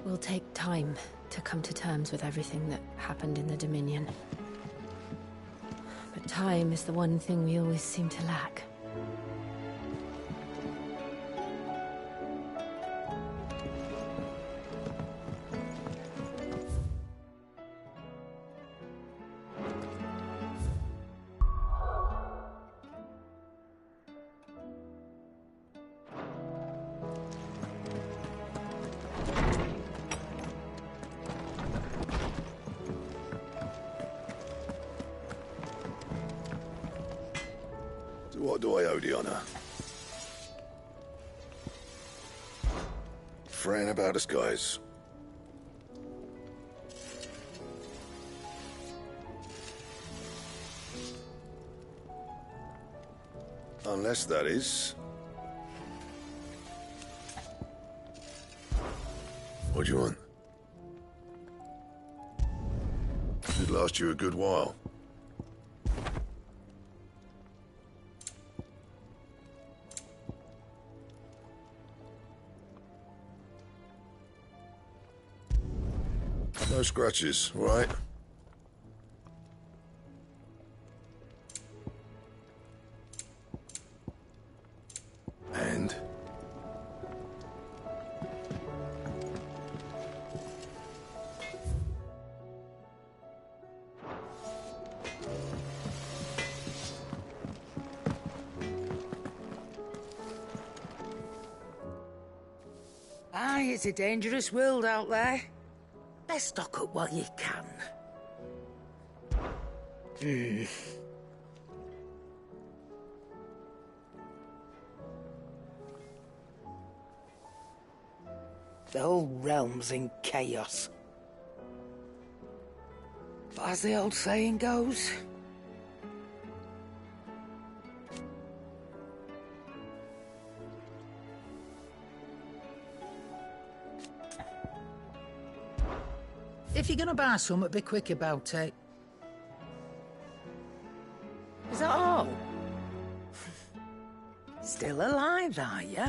will take time to come to terms with everything that happened in the Dominion. But time is the one thing we always seem to lack. What do I owe the honor? Fraying about the skies. Unless that is... What do you want? Should last you a good while. No scratches, right? And? Aye, it's a dangerous world out there. Best stock up while you can. The whole realm's in chaos. But as the old saying goes... If you're gonna buy something, be quick about it. Is that all? Still alive, are you?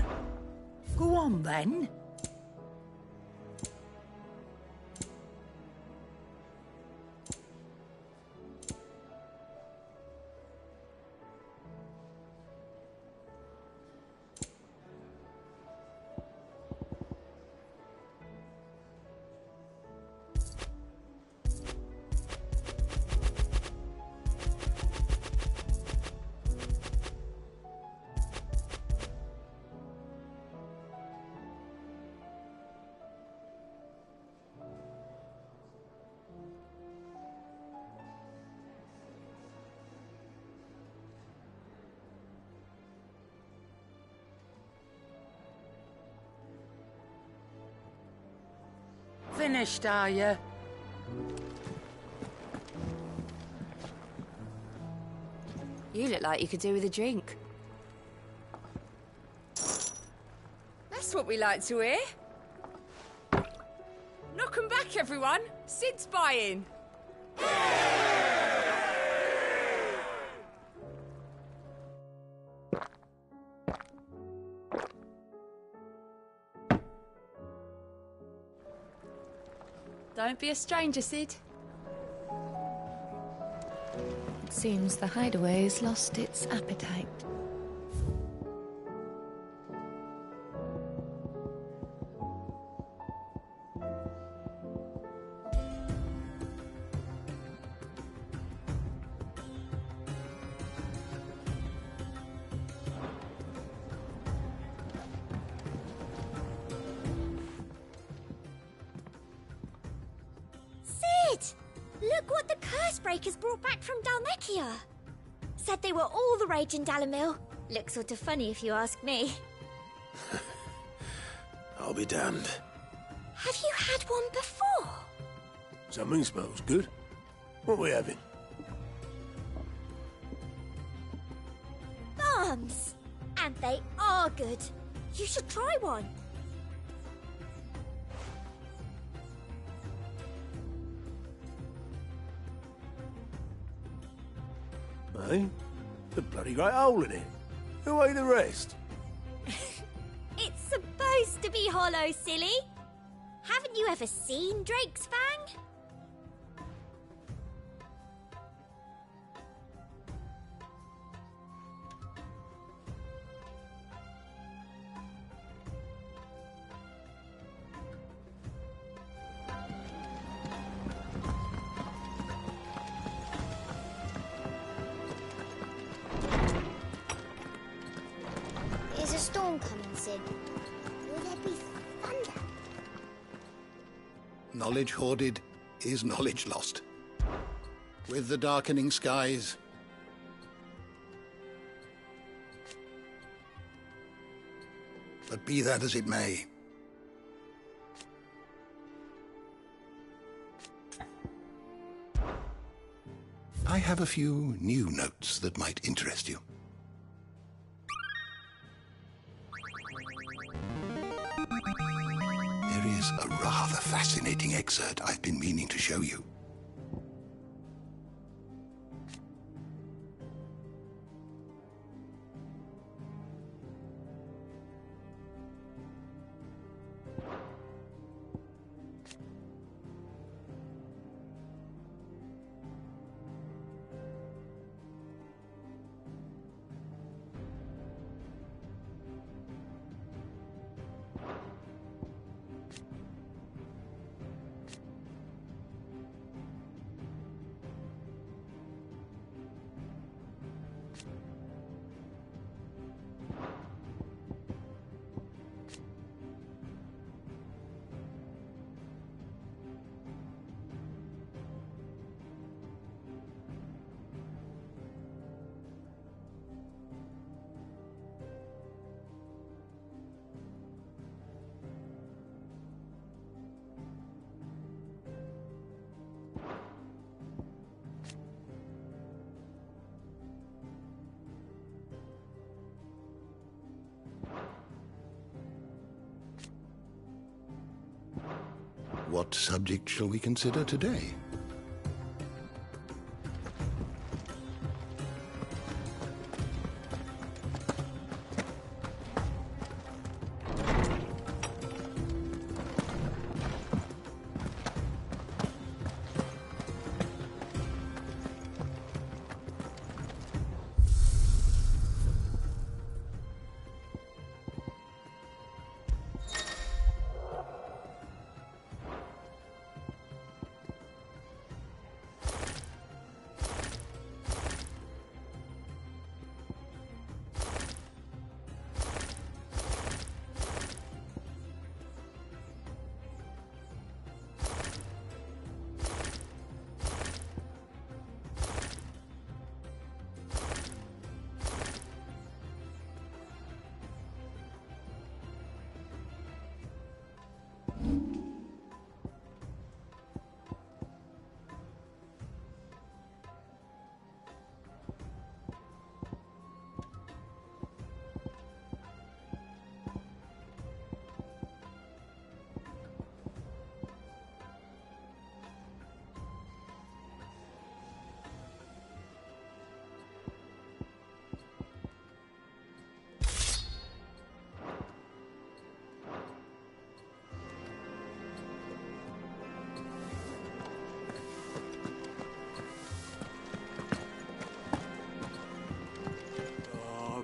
Go on, then. Finished, are you? You look like you could do with a drink. That's what we like to hear. Knock 'em back, everyone. Sid's buying. Don't be a stranger, Sid. It seems the hideaway's lost its appetite. Look what the curse breakers brought back from Dalmekia. Said they were all the rage in Dalamil. Looks sort of funny if you ask me. I'll be damned. Have you had one before? Something smells good. What are we having? Bombs! And they are good. You should try one. Eh? The bloody great hole in it. Who ate the rest? It's supposed to be hollow, silly. Haven't you ever seen Drake's Fang? Is a storm coming, Sid? Will there be thunder? Knowledge hoarded is knowledge lost. With the darkening skies, but be that as it may, I have a few new notes that might interest you. There is a rather fascinating excerpt I've been meaning to show you. What subject shall we consider today?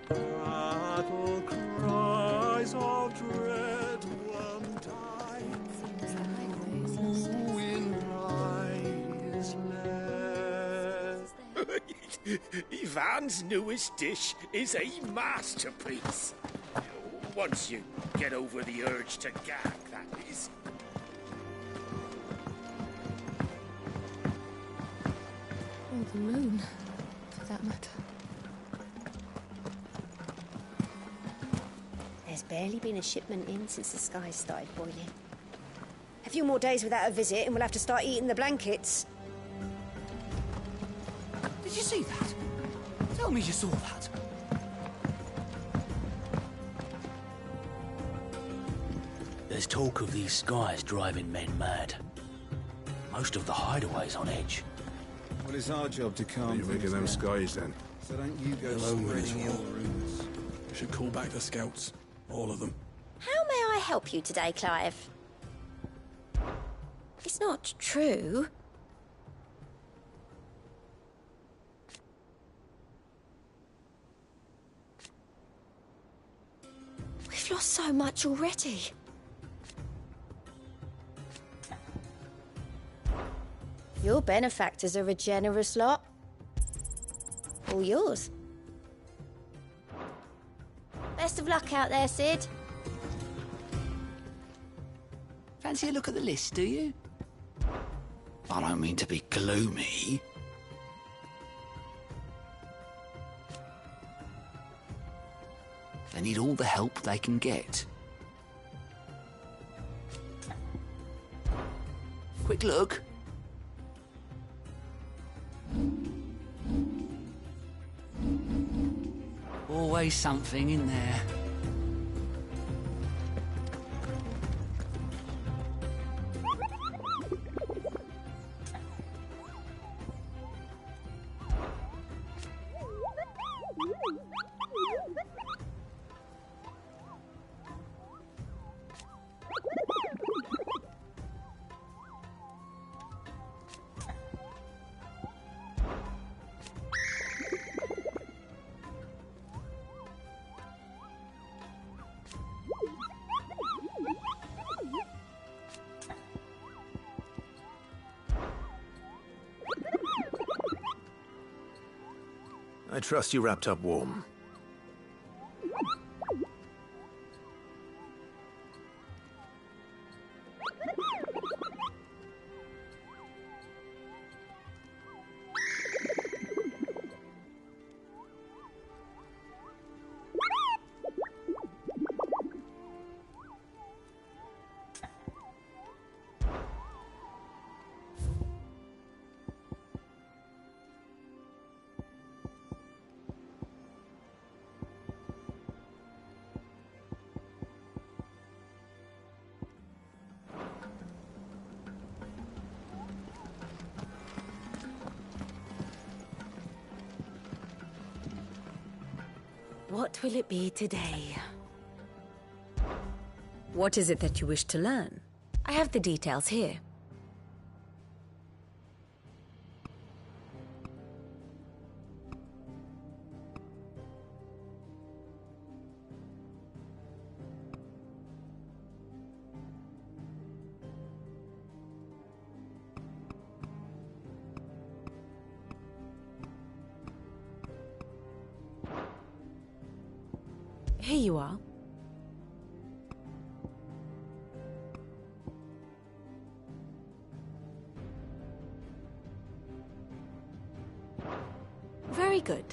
Battle cries of dread one time. Who in pride is led? Ivan's newest dish is a masterpiece. Once you get over the urge to gag, that is. Or the moon, for that matter. There's barely been a shipment in since the skies started boiling. A few more days without a visit and we'll have to start eating the blankets. Did you see that? Tell me you saw that. There's talk of these skies driving men mad. Most of the hideaways on edge. Well, it's our job to calm You're making them skies then. So don't you go Alone with his spreading ill war. rumours. We should call back the scouts. All of them. How may I help you today, Clive? It's not true. We've lost so much already. Your benefactors are a generous lot. All yours. Best of luck out there, Sid. Fancy a look at the list, do you? I don't mean to be gloomy. They need all the help they can get. Quick look. Always something in there. I trust you wrapped up warm. What will it be today? What is it that you wish to learn? I have the details here. Here you are. Very good.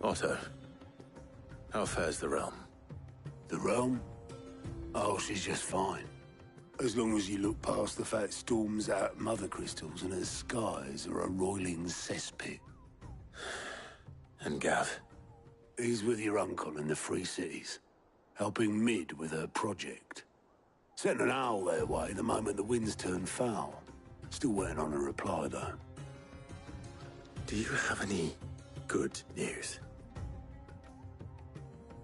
Otto, how fares the realm? The realm? Oh, she's just fine. As long as you look past the fact storms out mother crystals and her skies are a roiling cesspit. And Gav? He's with your uncle in the Free Cities, helping Mid with her project. Sent an owl their way the moment the winds turned foul. Still waiting on a reply, though. Do you have any good news?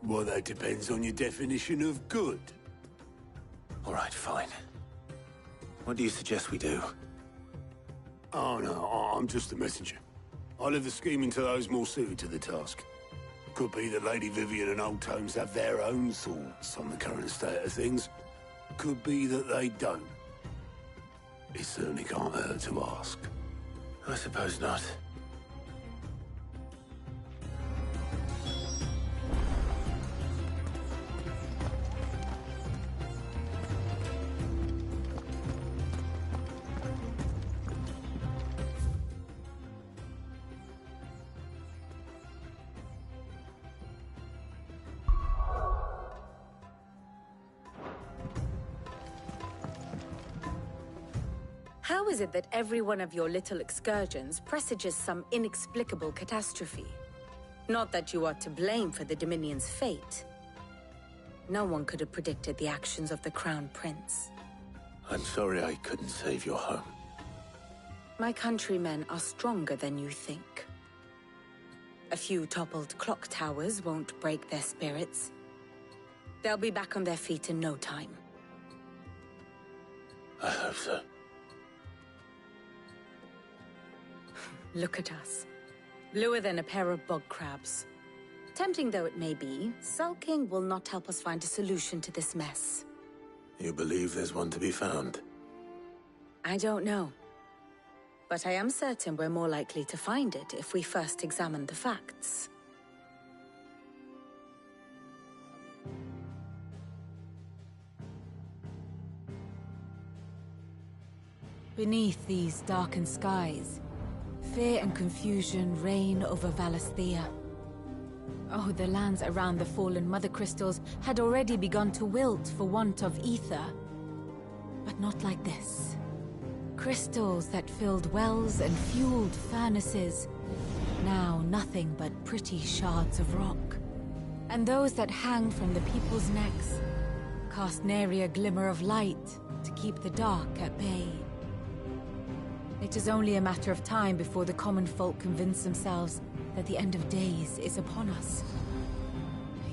Well, that depends on your definition of good. All right, fine. What do you suggest we do? Oh, no, I'm just a messenger. I leave the scheming to those more suited to the task. Could be that Lady Vivian and Old Tomes have their own thoughts on the current state of things. Could be that they don't. It certainly can't hurt to ask. I suppose not. How is it that every one of your little excursions presages some inexplicable catastrophe? Not that you are to blame for the Dominion's fate. No one could have predicted the actions of the Crown Prince. I'm sorry I couldn't save your home. My countrymen are stronger than you think. A few toppled clock towers won't break their spirits. They'll be back on their feet in no time. I hope so. Look at us. Bluer than a pair of bog crabs. Tempting though it may be, sulking will not help us find a solution to this mess. You believe there's one to be found? I don't know. But I am certain we're more likely to find it if we first examine the facts. Beneath these darkened skies, fear and confusion reign over Valisthea. Oh, the lands around the fallen Mother Crystals had already begun to wilt for want of ether. But not like this. Crystals that filled wells and fueled furnaces, now nothing but pretty shards of rock. And those that hang from the people's necks cast nary a glimmer of light to keep the dark at bay. It is only a matter of time before the common folk convince themselves that the end of days is upon us.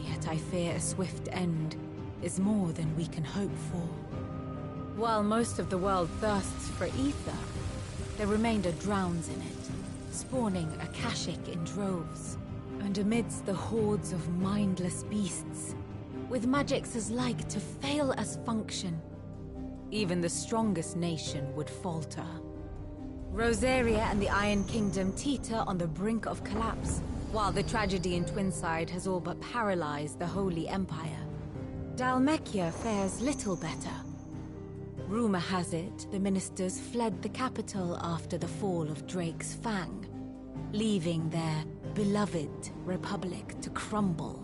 Yet I fear a swift end is more than we can hope for. While most of the world thirsts for ether, the remainder drowns in it, spawning Akashic in droves. And amidst the hordes of mindless beasts, with magics as like to fail as function, even the strongest nation would falter. Rosaria and the Iron Kingdom teeter on the brink of collapse, while the tragedy in Twinside has all but paralyzed the Holy Empire. Dhalmekia fares little better. Rumor has it the ministers fled the capital after the fall of Drake's Fang, leaving their beloved republic to crumble.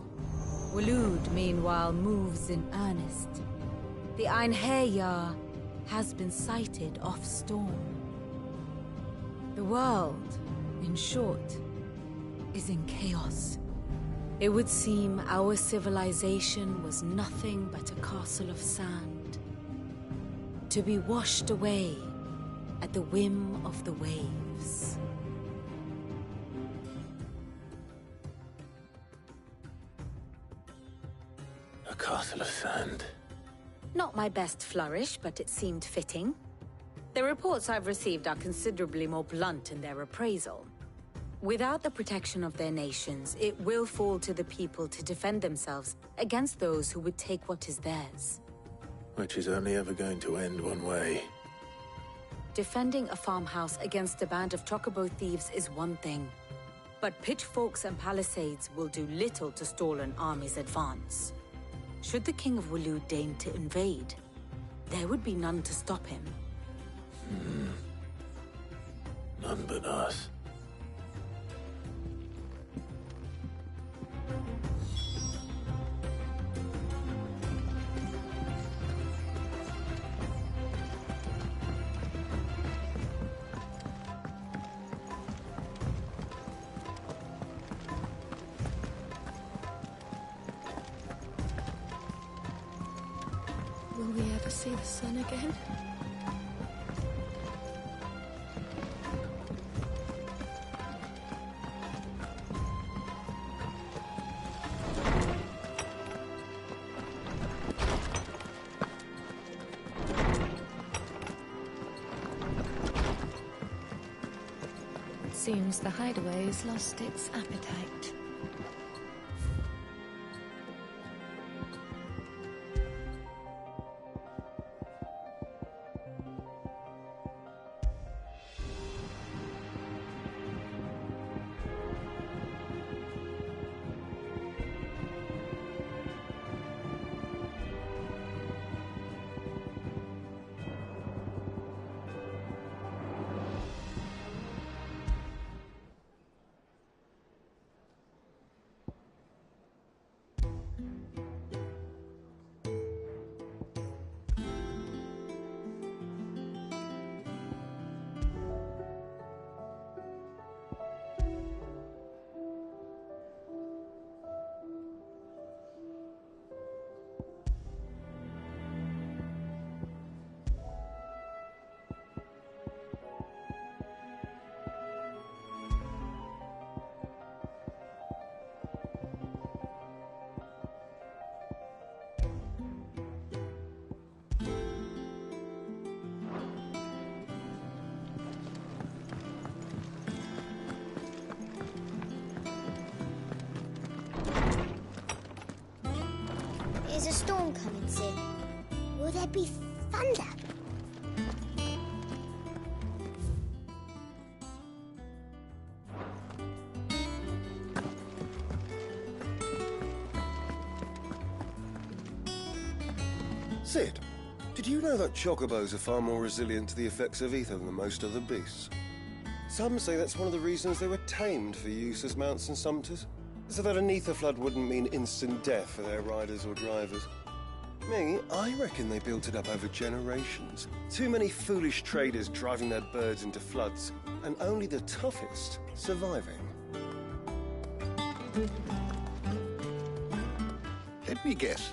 Waloed, meanwhile, moves in earnest. The Einherjar has been sighted off-storm. The world, in short, is in chaos. It would seem our civilization was nothing but a castle of sand, to be washed away at the whim of the waves. A castle of sand. Not my best flourish, but it seemed fitting. The reports I've received are considerably more blunt in their appraisal. Without the protection of their nations, it will fall to the people to defend themselves against those who would take what is theirs. Which is only ever going to end one way. Defending a farmhouse against a band of chocobo thieves is one thing, but pitchforks and palisades will do little to stall an army's advance. Should the King of Waloed deign to invade, there would be none to stop him. None but us. Will we ever see the sun again? Seems the hideaway has lost its appetite. Is a storm coming soon? Will there be thunder? Sid, did you know that chocobos are far more resilient to the effects of ether than most other beasts? Some say that's one of the reasons they were tamed for use as mounts and sumpters, so that an ether flood wouldn't mean instant death for their riders or drivers. Me, I reckon they built it up over generations. Too many foolish traders driving their birds into floods, and only the toughest surviving. Let me guess.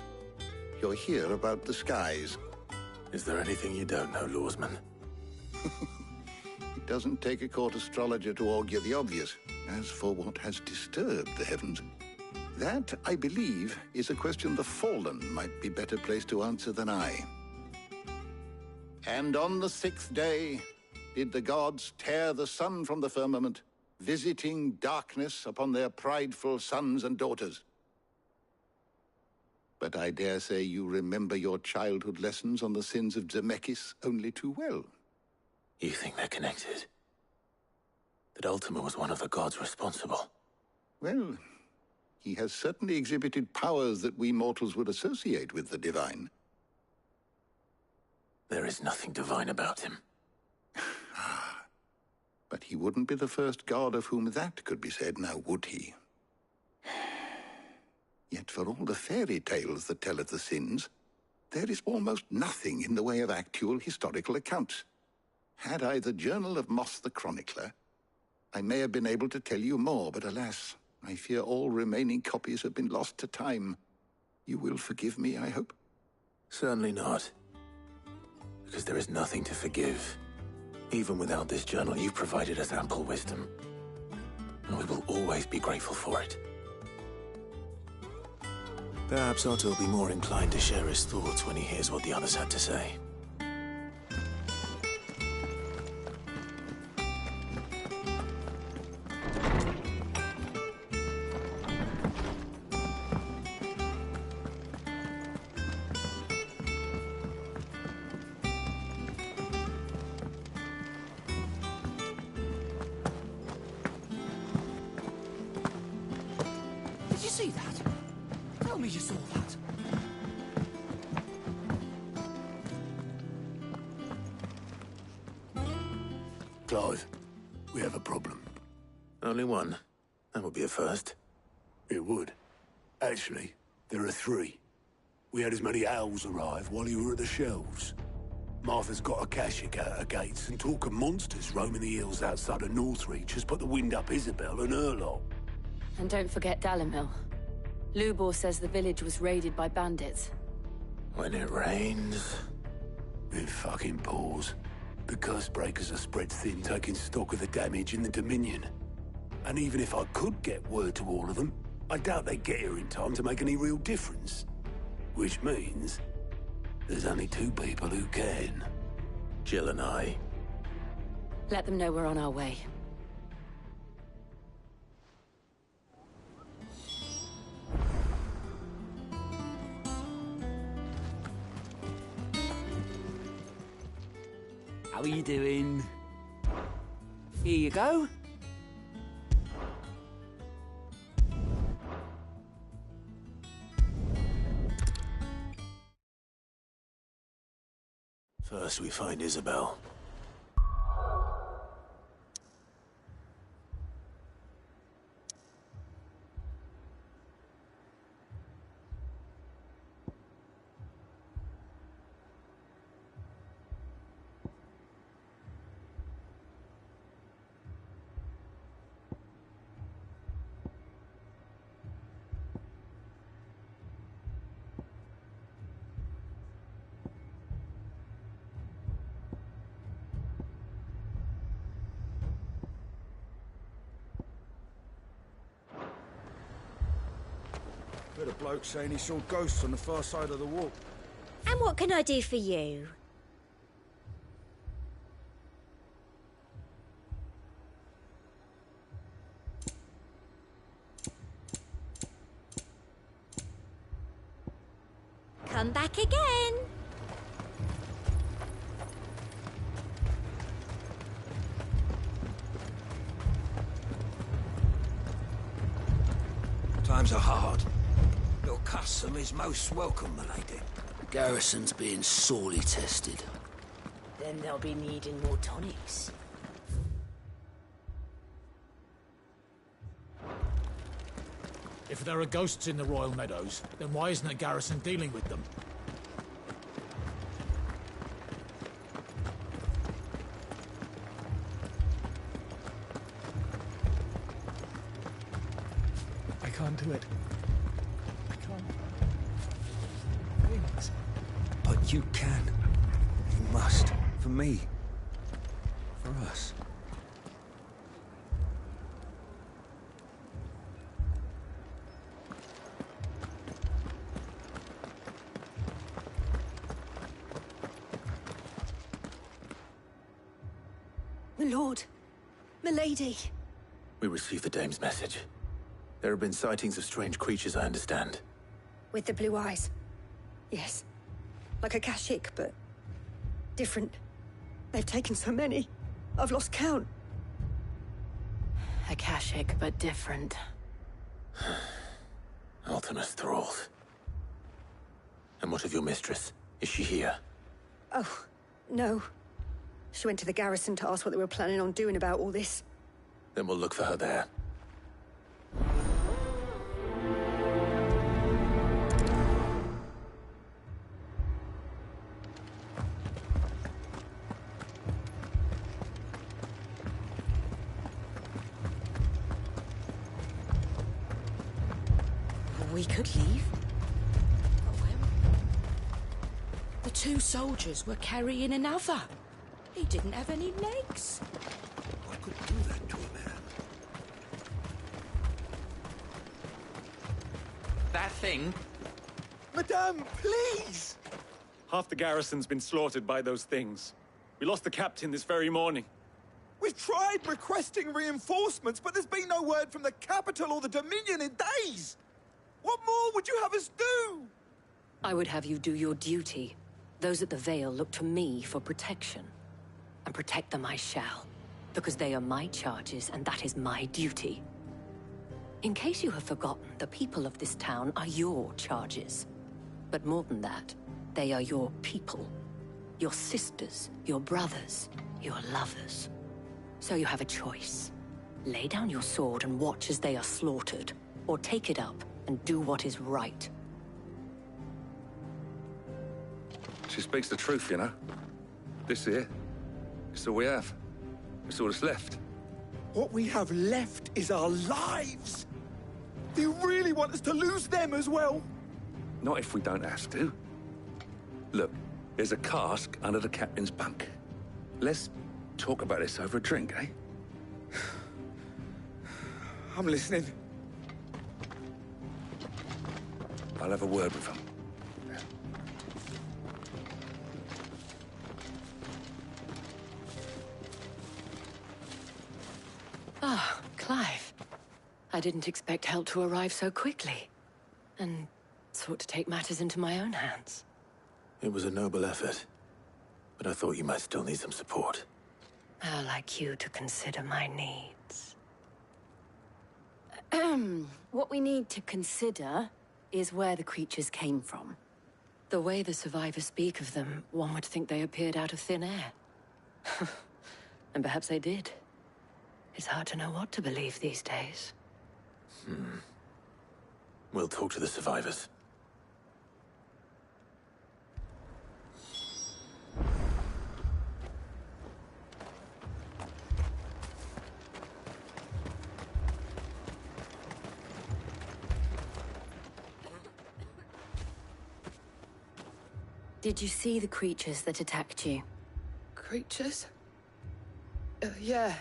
You're here about the skies. Is there anything you don't know, Lawsman? It doesn't take a court astrologer to augur the obvious. As for what has disturbed the heavens, that, I believe, is a question the Fallen might be better placed to answer than I. And on the 6th day did the gods tear the sun from the firmament, visiting darkness upon their prideful sons and daughters. But I dare say you remember your childhood lessons on the sins of Zemeckis only too well. You think they're connected? That Ultima was one of the gods responsible? Well, he has certainly exhibited powers that we mortals would associate with the divine. There is nothing divine about him. But he wouldn't be the first god of whom that could be said, now would he? Yet for all the fairy tales that tell of the sins, there is almost nothing in the way of actual historical accounts. Had I the Journal of Moss the Chronicler, I may have been able to tell you more, but alas, I fear all remaining copies have been lost to time. You will forgive me, I hope? Certainly not. Because there is nothing to forgive. Even without this journal, you've provided us ample wisdom. And we will always be grateful for it. Perhaps Otto will be more inclined to share his thoughts when he hears what the others had to say. Did you see that? Tell me you saw that. Clive, we have a problem. Only one. That would be a first. It would. Actually, there are 3. We had as many owls arrive while you were at the shelves. Martha's got a Kashik at her gates, and talk of monsters roaming the hills outside of Northreach has put the wind up Isabel and her lot. And don't forget Dalimil. Lubor says the village was raided by bandits. When it rains... It fucking pours. The curse breakers are spread thin, taking stock of the damage in the Dominion. And even if I could get word to all of them, I doubt they'd get here in time to make any real difference. Which means there's only 2 people who can. Jill and I. Let them know we're on our way. How are you doing? Here you go. First we find Isabel. Heard a bloke saying he saw ghosts on the far side of the walk. And what can I do for you? Come back again. Times are hard. Your custom is most welcome, milady. The garrison's being sorely tested. Then they'll be needing more tonics. If there are ghosts in the Royal Meadows, then why isn't the garrison dealing with them? I can't do it. I can't. Please. But you can. You must. For me. For us. My lord. Milady. We received the dame's message. There have been sightings of strange creatures, I understand. With the blue eyes. Yes. Like a Kashik, but different. They've taken so many. I've lost count. Akashic, but different. Ultimus thralls. And what of your mistress? Is she here? Oh, no. She went to the garrison to ask what they were planning on doing about all this. Then we'll look for her there. We could leave. But when? The two soldiers were carrying another. He didn't have any legs. I could do that to a man. That thing? Madame, please! Half the garrison's been slaughtered by those things. We lost the captain this very morning. We've tried requesting reinforcements, but there's been no word from the capital or the Dominion in days! What more would you have us do? I would have you do your duty. Those at the Vale look to me for protection. And protect them I shall. Because they are my charges, and that is my duty. In case you have forgotten, the people of this town are your charges. But more than that, they are your people. Your sisters, your brothers, your lovers. So you have a choice. Lay down your sword and watch as they are slaughtered, or take it up and do what is right. She speaks the truth, you know. This here, it's all we have. It's all that's left. What we have left is our lives! Do you really want us to lose them as well? Not if we don't have to. Look, there's a cask under the captain's bunk. Let's talk about this over a drink, eh? I'm listening. I'll have a word with him. Ah, Clive. I didn't expect help to arrive so quickly. And sought to take matters into my own hands. It was a noble effort. But I thought you might still need some support. I'd like you to consider my needs. What we need to consider is where the creatures came from. The way the survivors speak of them, one would think they appeared out of thin air. And perhaps they did. It's hard to know what to believe these days. We'll talk to the survivors. Did you see the creatures that attacked you? Creatures? Yeah,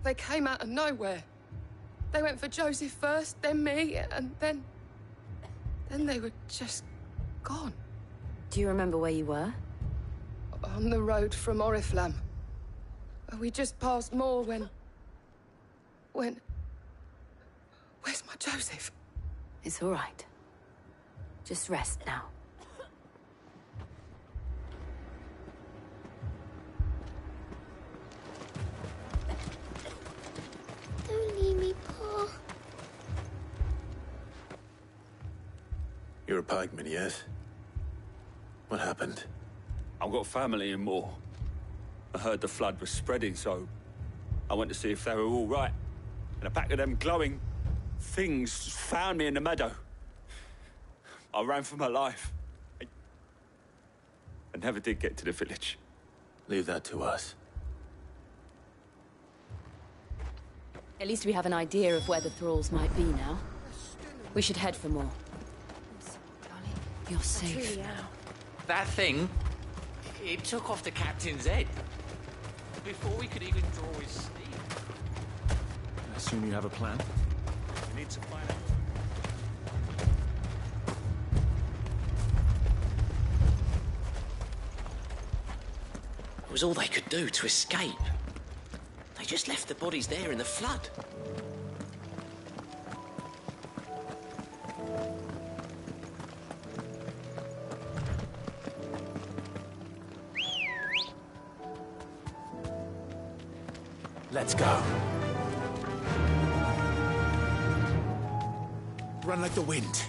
They came out of nowhere. They went for Joseph first, then me, and then they were just gone. Do you remember where you were? On the road from Oriflamme. We just passed Moor when... Where's my Joseph? It's all right. Just rest now. You're a pikeman, yes? What happened? I've got family in Moor. I heard the flood was spreading, so I went to see if they were all right. And a pack of them glowing things found me in the meadow. I ran for my life. I never did get to the village. Leave that to us. At least we have an idea of where the thralls might be now. We should head for more. You're safe now. That thing, it took off the captain's head. Before we could even draw his steam. I assume you have a plan? We need to find out. It was all they could do to escape. They just left the bodies there in the flood. Let's go. Run like the wind.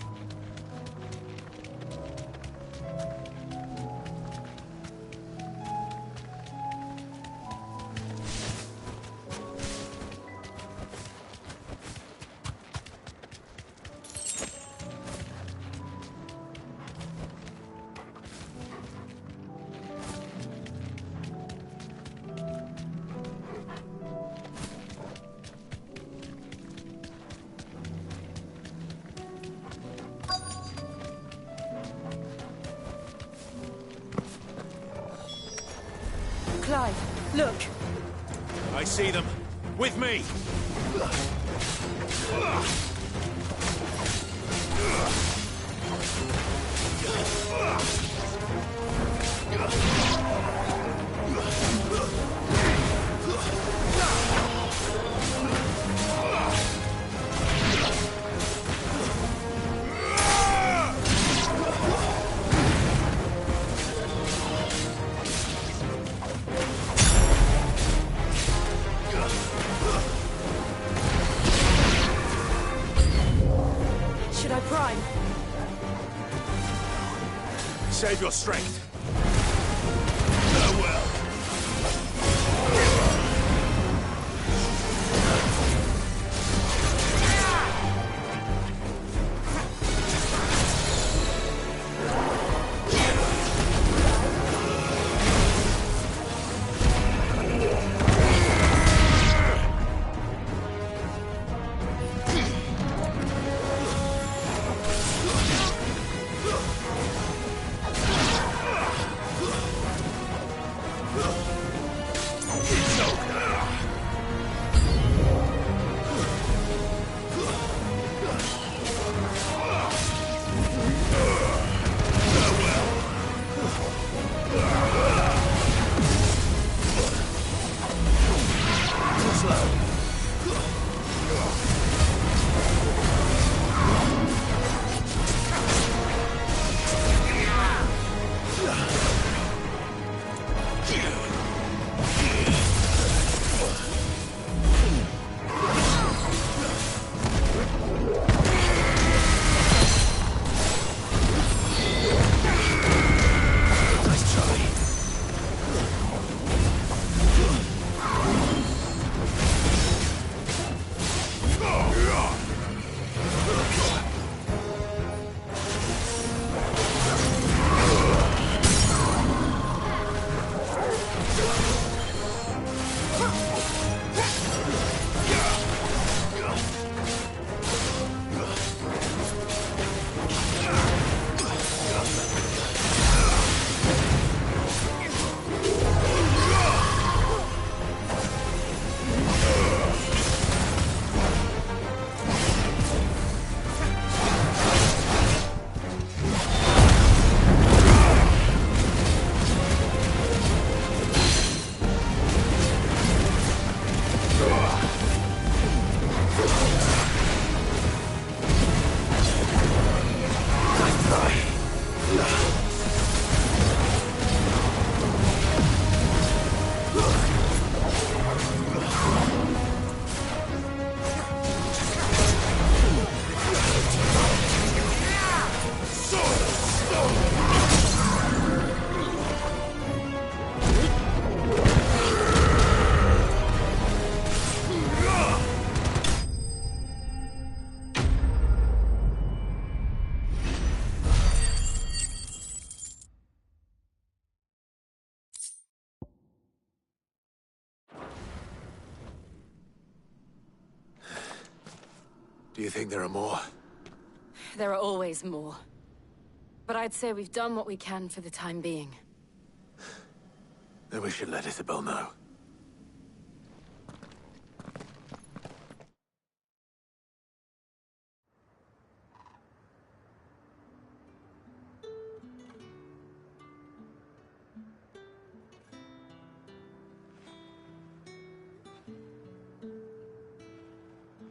Clive, look! I see them. With me! Should I prime? Save your strength. Do you think there are more? There are always more. But I'd say we've done what we can for the time being. Then we should let Isabel know.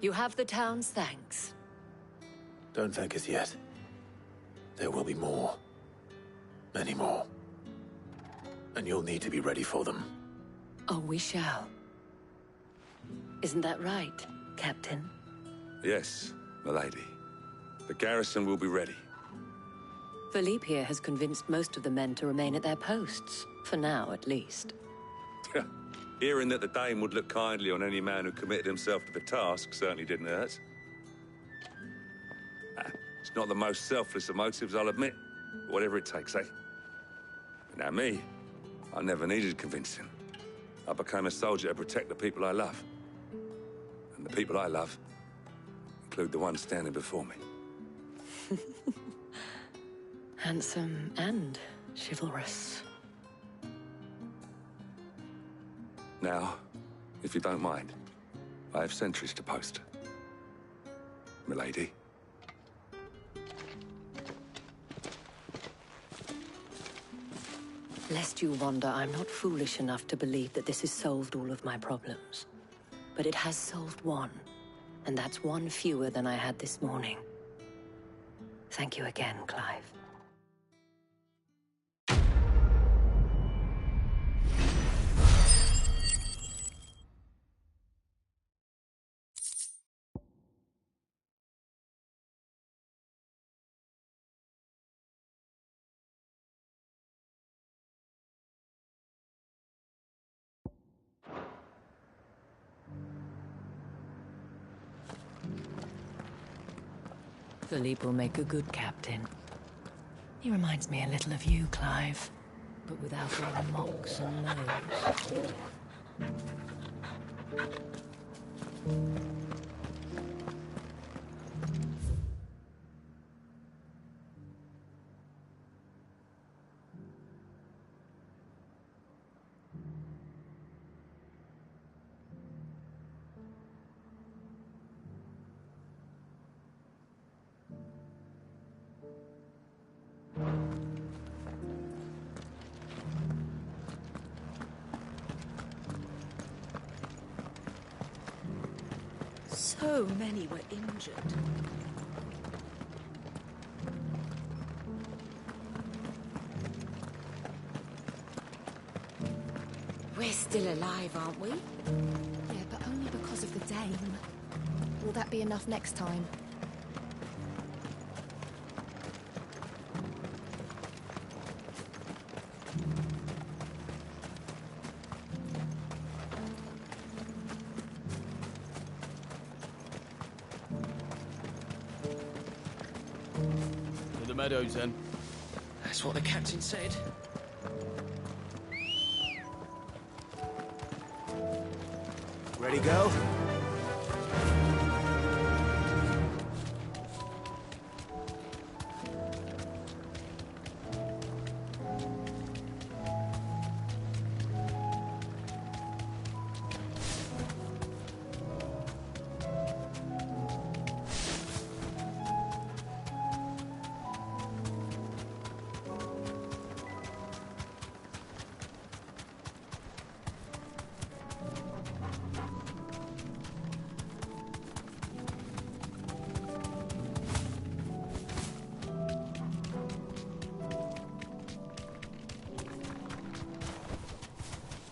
You have the town's thanks. Don't thank us yet. There will be more. Many more. And you'll need to be ready for them. Oh, we shall. Isn't that right, Captain? Yes, milady. The garrison will be ready. Philippe here has convinced most of the men to remain at their posts. For now, at least. Hearing that the Dane would look kindly on any man who committed himself to the task certainly didn't hurt. It's not the most selfless of motives, I'll admit. But whatever it takes, eh? But now me, I never needed convincing. I became a soldier to protect the people I love. And the people I love include the ones standing before me. Handsome and chivalrous. Now, if you don't mind, I have sentries to post. Milady. Lest you wonder, I'm not foolish enough to believe that this has solved all of my problems. But it has solved one, and that's one fewer than I had this morning. Thank you again, Clive. Philippe will make a good captain. He reminds me a little of you, Clive, but without all the mocks and mows. So many were injured. We're still alive, aren't we? Yeah, but only because of the Dame. Will that be enough next time? To the meadows, then. That's what the captain said. Ready, go?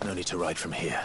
No need to ride from here.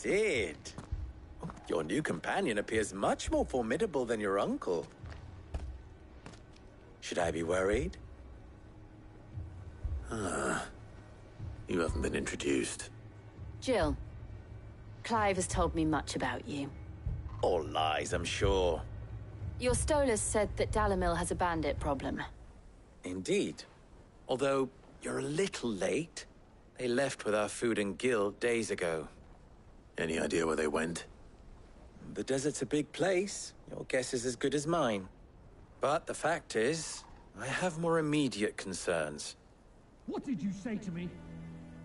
Sid. Your new companion appears much more formidable than your uncle. Should I be worried? You haven't been introduced. Jill, Clive has told me much about you. All lies, I'm sure. Your Stolas said that Dalamil has a bandit problem. Indeed. Although, you're a little late. They left with our food and guild days ago. Any idea where they went? The desert's a big place. Your guess is as good as mine. But the fact is, I have more immediate concerns. What did you say to me?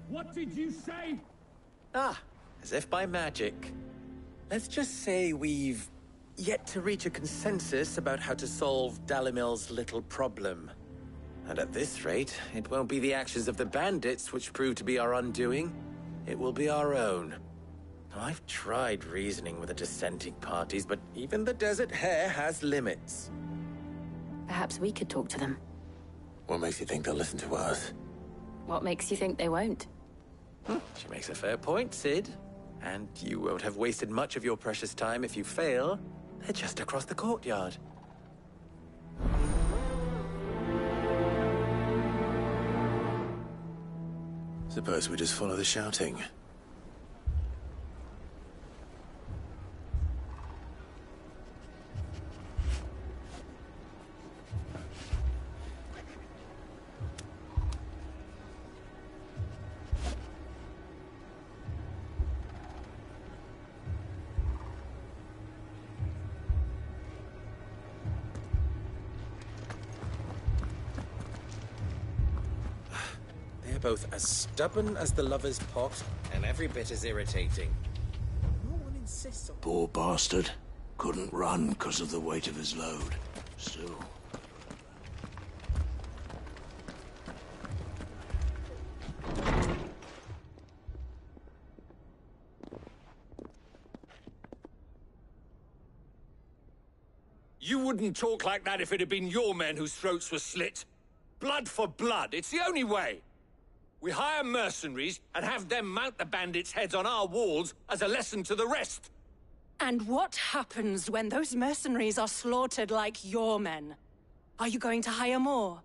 What did you say? As if by magic. Let's just say we've yet to reach a consensus about how to solve Dalamil's little problem. And at this rate, it won't be the actions of the bandits which prove to be our undoing. It will be our own. I've tried reasoning with the dissenting parties, but even the Desert Hare has limits. Perhaps we could talk to them. What makes you think they'll listen to us? What makes you think they won't? She makes a fair point, Sid. And you won't have wasted much of your precious time if you fail. They're just across the courtyard. Suppose we just follow the shouting. Both as stubborn as the lover's pot and every bit as irritating. No one insists on... Poor bastard. Couldn't run because of the weight of his load. Still. You wouldn't talk like that if it had been your men whose throats were slit. Blood for blood, it's the only way. We hire mercenaries and have them mount the bandits' heads on our walls as a lesson to the rest. And what happens when those mercenaries are slaughtered like your men? Are you going to hire more?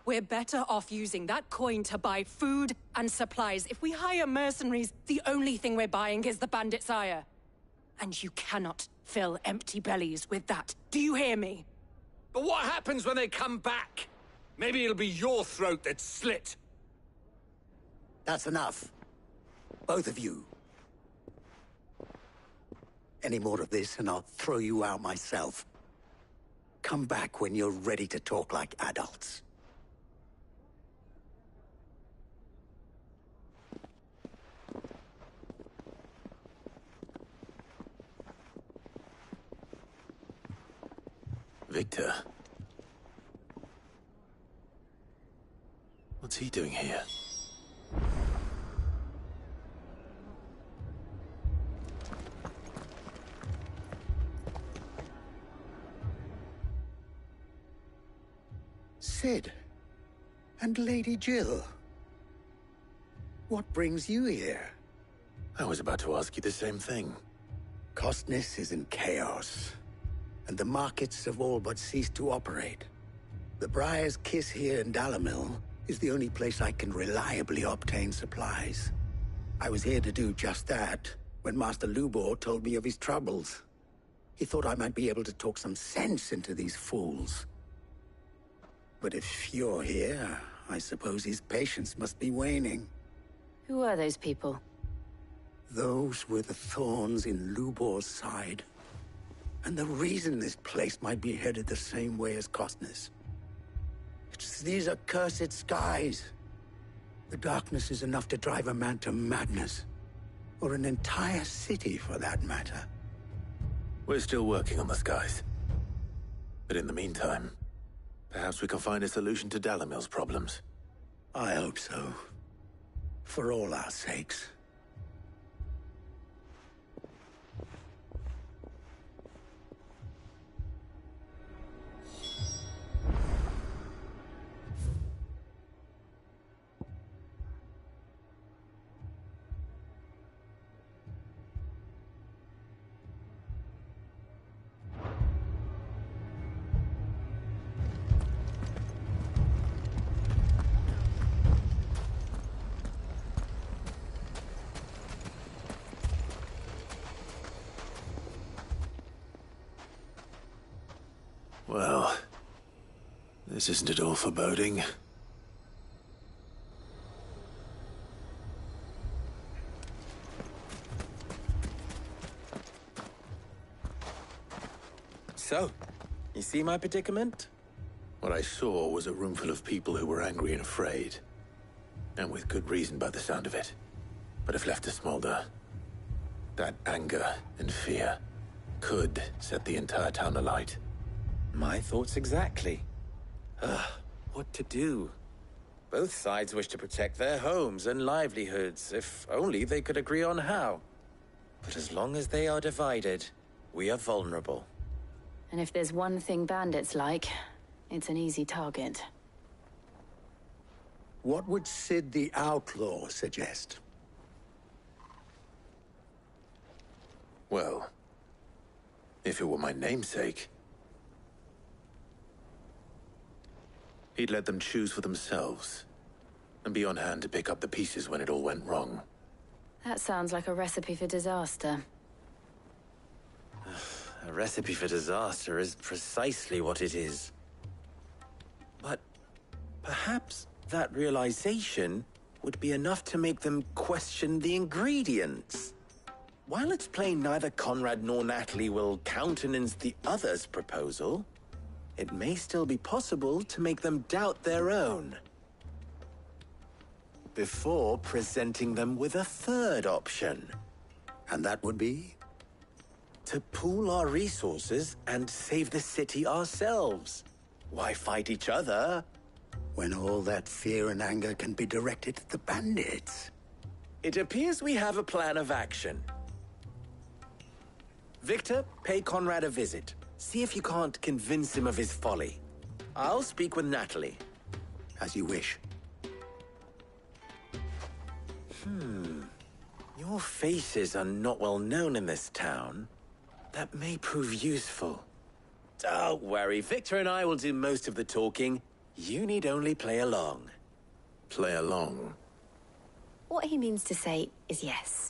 We're better off using that coin to buy food and supplies. If we hire mercenaries, the only thing we're buying is the bandits' ire. And you cannot fill empty bellies with that. Do you hear me? But what happens when they come back? Maybe it'll be your throat that's slit. That's enough. Both of you. Any more of this and I'll throw you out myself. Come back when you're ready to talk like adults. Victor. What's he doing here? Sid. And Lady Jill. What brings you here? I was about to ask you the same thing. Costness is in chaos, and the markets have all but ceased to operate. The Briar's Kiss here in Dalamil is the only place I can reliably obtain supplies. I was here to do just that when Master Lubor told me of his troubles. He thought I might be able to talk some sense into these fools. But if you're here, I suppose his patience must be waning. Who are those people? Those were the thorns in Lubor's side. And the reason this place might be headed the same way as Costness. It's these accursed skies. The darkness is enough to drive a man to madness. Or an entire city, for that matter. We're still working on the skies. But in the meantime, perhaps we can find a solution to Dalamil's problems. I hope so. For all our sakes. Well, this isn't at all foreboding. So, you see my predicament? What I saw was a room full of people who were angry and afraid. And with good reason by the sound of it. But if left to smolder, that anger and fear could set the entire town alight. My thoughts exactly. What to do? Both sides wish to protect their homes and livelihoods, if only they could agree on how. But as long as they are divided, we are vulnerable. And if there's one thing bandits like, it's an easy target. What would Sid the Outlaw suggest? Well, if it were my namesake, he'd let them choose for themselves and be on hand to pick up the pieces when it all went wrong. That sounds like a recipe for disaster. A recipe for disaster is precisely what it is. But perhaps that realization would be enough to make them question the ingredients. While it's plain neither Conrad nor Natalie will countenance the other's proposal, it may still be possible to make them doubt their own. Before presenting them with a third option. And that would be? To pool our resources and save the city ourselves. Why fight each other? When all that fear and anger can be directed at the bandits. It appears we have a plan of action. Victor, pay Conrad a visit. See if you can't convince him of his folly. I'll speak with Natalie. As you wish. Your faces are not well known in this town. That may prove useful. Don't worry, Victor and I will do most of the talking. You need only play along. Play along? What he means to say is yes.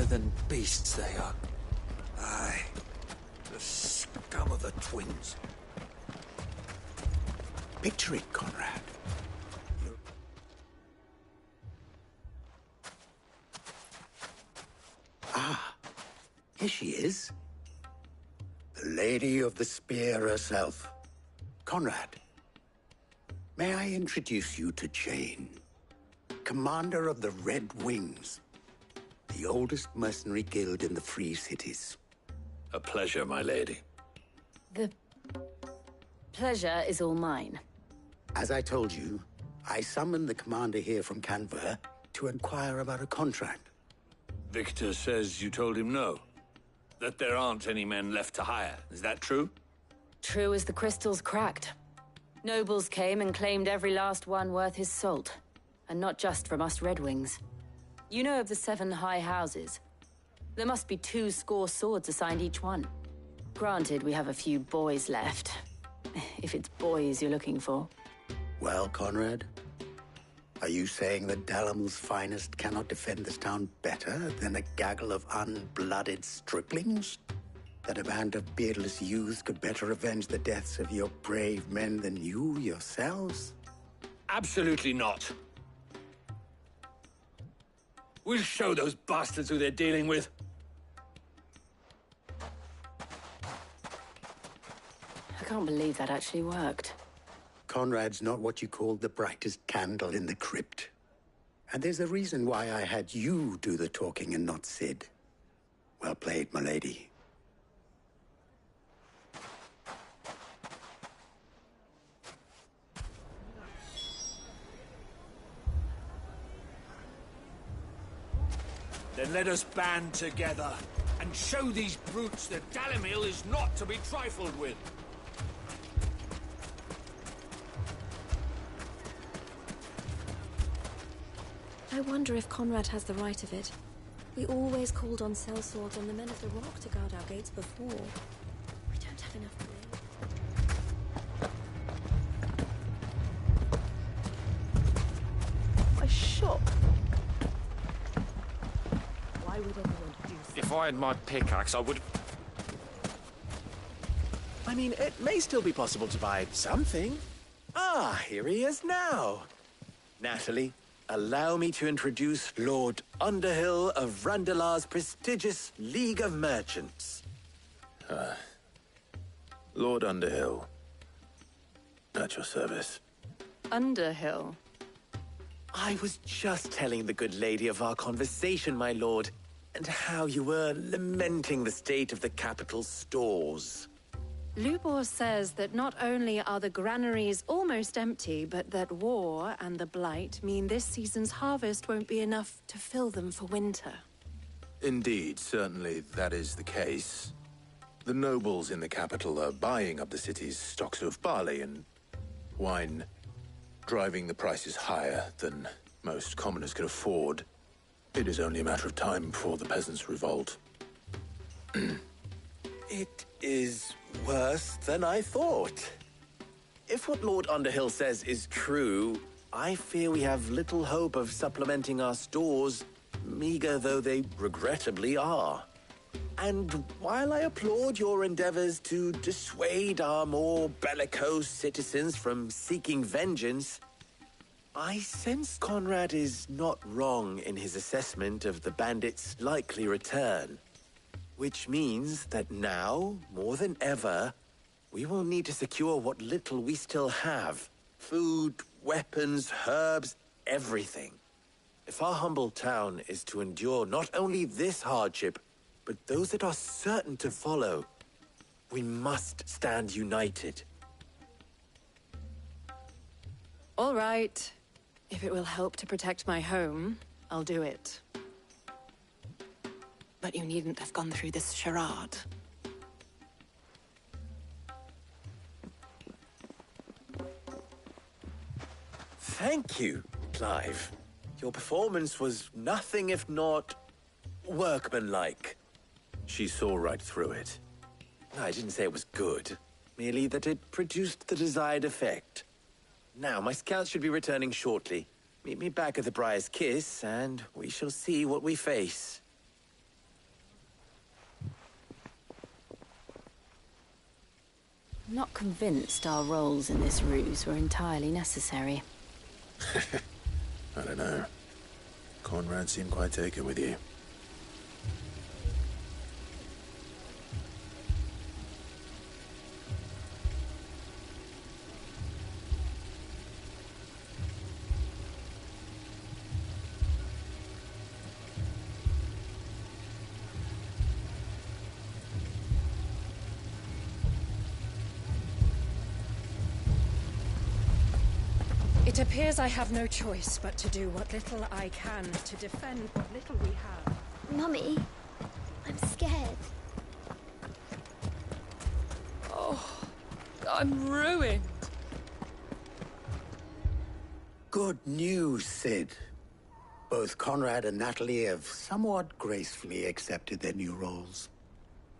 Than beasts they are. Aye, the scum of the twins. Picture it, Conrad. Here she is. The Lady of the Spear herself. Conrad, may I introduce you to Jane, commander of the Red Wings. The oldest mercenary guild in the Free Cities. A pleasure, my lady. The pleasure is all mine. As I told you, I summoned the commander here from Canver to inquire about a contract. Victor says you told him no. That there aren't any men left to hire. Is that true? True as the crystals cracked. Nobles came and claimed every last one worth his salt. And not just from us Red Wings. You know of the 7 high houses. There must be 2 swords assigned each one. Granted, we have a few boys left. If it's boys you're looking for. Well, Conrad, are you saying that Dalamil's finest cannot defend this town better than a gaggle of unblooded striplings? That a band of beardless youths could better avenge the deaths of your brave men than you yourselves? Absolutely not. We'll show those bastards who they're dealing with. I can't believe that actually worked. Conrad's not what you called the brightest candle in the crypt. And there's a reason why I had you do the talking and not Sid. Well played, my lady. Then let us band together and show these brutes that Dalimil is not to be trifled with. I wonder if Conrad has the right of it. We always called on sellswords and the men of the Rock to guard our gates before. We don't have enough blade. A shop? Why would anyone do so? If I had my pickaxe, I would... I mean, it may still be possible to buy something. Ah, here he is now. Natalie, allow me to introduce Lord Underhill of Randalar's prestigious League of Merchants. Lord Underhill. At your service. Underhill? I was just telling the good lady of our conversation, my lord, and how you were lamenting the state of the capital's stores. Lubor says that not only are the granaries almost empty, but that war and the Blight mean this season's harvest won't be enough to fill them for winter. Indeed, certainly that is the case. The nobles in the capital are buying up the city's stocks of barley and wine, driving the prices higher than most commoners can afford. It is only a matter of time before the peasants revolt. It is worse than I thought. If what Lord Underhill says is true, I fear we have little hope of supplementing our stores, meager though they regrettably are. And while I applaud your endeavors to dissuade our more bellicose citizens from seeking vengeance, I sense Conrad is not wrong in his assessment of the bandits' likely return. Which means that now, more than ever, we will need to secure what little we still have. Food, weapons, herbs, everything. If our humble town is to endure not only this hardship, but those that are certain to follow, we must stand united. All right. If it will help to protect my home, I'll do it. But you needn't have gone through this charade. Thank you, Clive. Your performance was nothing if not workmanlike. She saw right through it. I didn't say it was good, merely that it produced the desired effect. Now, my scouts should be returning shortly. Meet me back at the Briar's Kiss, and we shall see what we face. I'm not convinced our roles in this ruse were entirely necessary. I don't know. Conrad seemed quite taken with you. It appears I have no choice but to do what little I can to defend what little we have. Mummy, I'm scared. Oh, I'm ruined. Good news, Sid. Both Conrad and Natalie have somewhat gracefully accepted their new roles.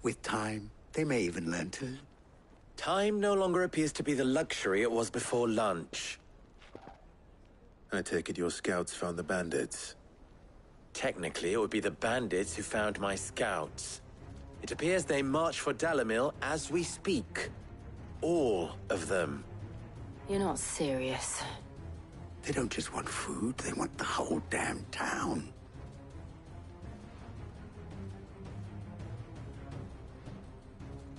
With time, they may even learn to... Time no longer appears to be the luxury it was before lunch. I take it your scouts found the bandits. Technically, it would be the bandits who found my scouts. It appears they march for Dalimil as we speak. All of them. You're not serious. They don't just want food, they want the whole damn town.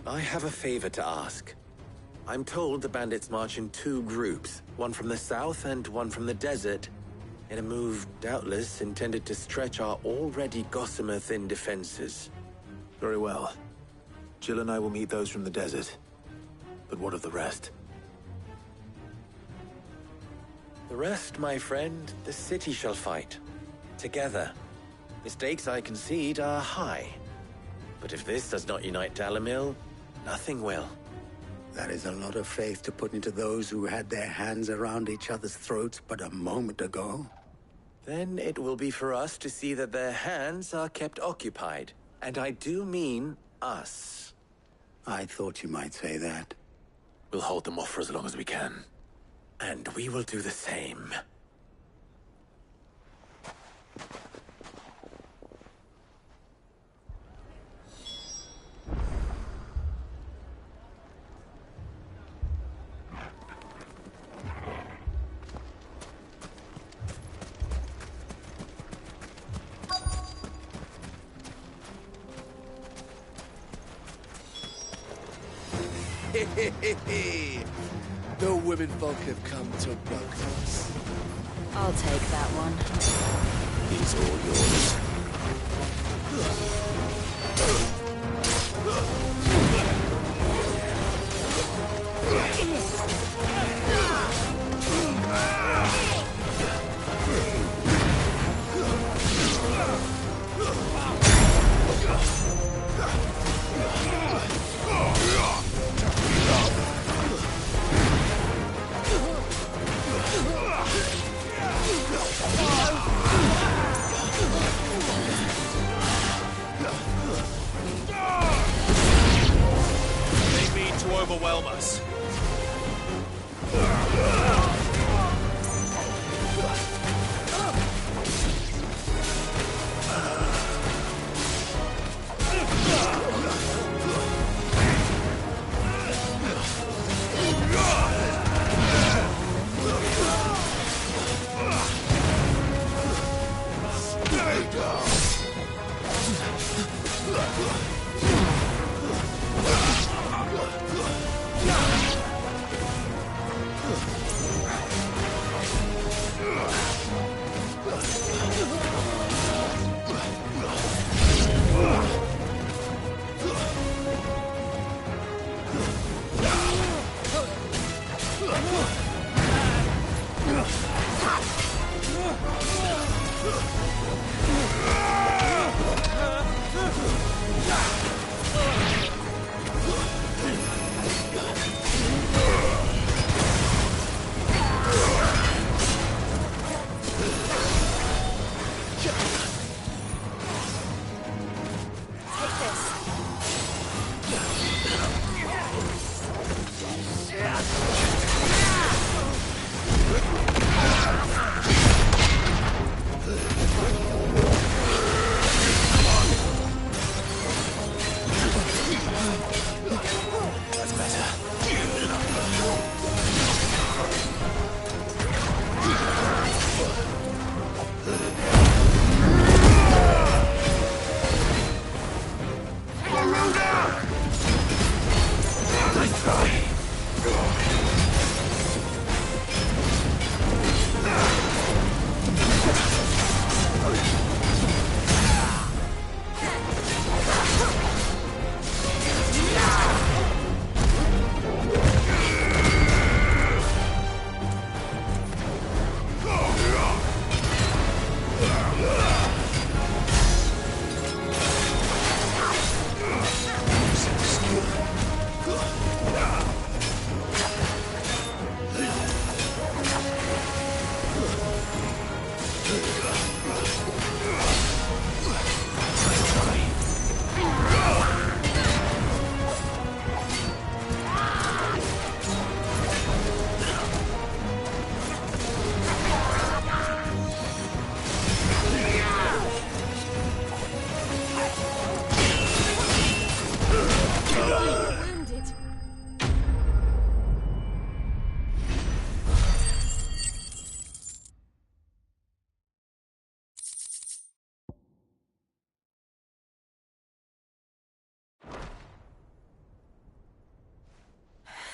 I have a favor to ask. I'm told the bandits march in two groups, one from the south and one from the desert, in a move doubtless intended to stretch our already gossamer-thin defenses. Very well. Jill and I will meet those from the desert. But what of the rest? The rest, my friend, the city shall fight. Together. The stakes, I concede, are high. But if this does not unite Dalimil, nothing will. That is a lot of faith to put into those who had their hands around each other's throats but a moment ago. Then it will be for us to see that their hands are kept occupied. And I do mean us. I thought you might say that. We'll hold them off for as long as we can. And we will do the same. The women folk have come to bug us. I'll take that one. He's all yours. They mean to overwhelm us.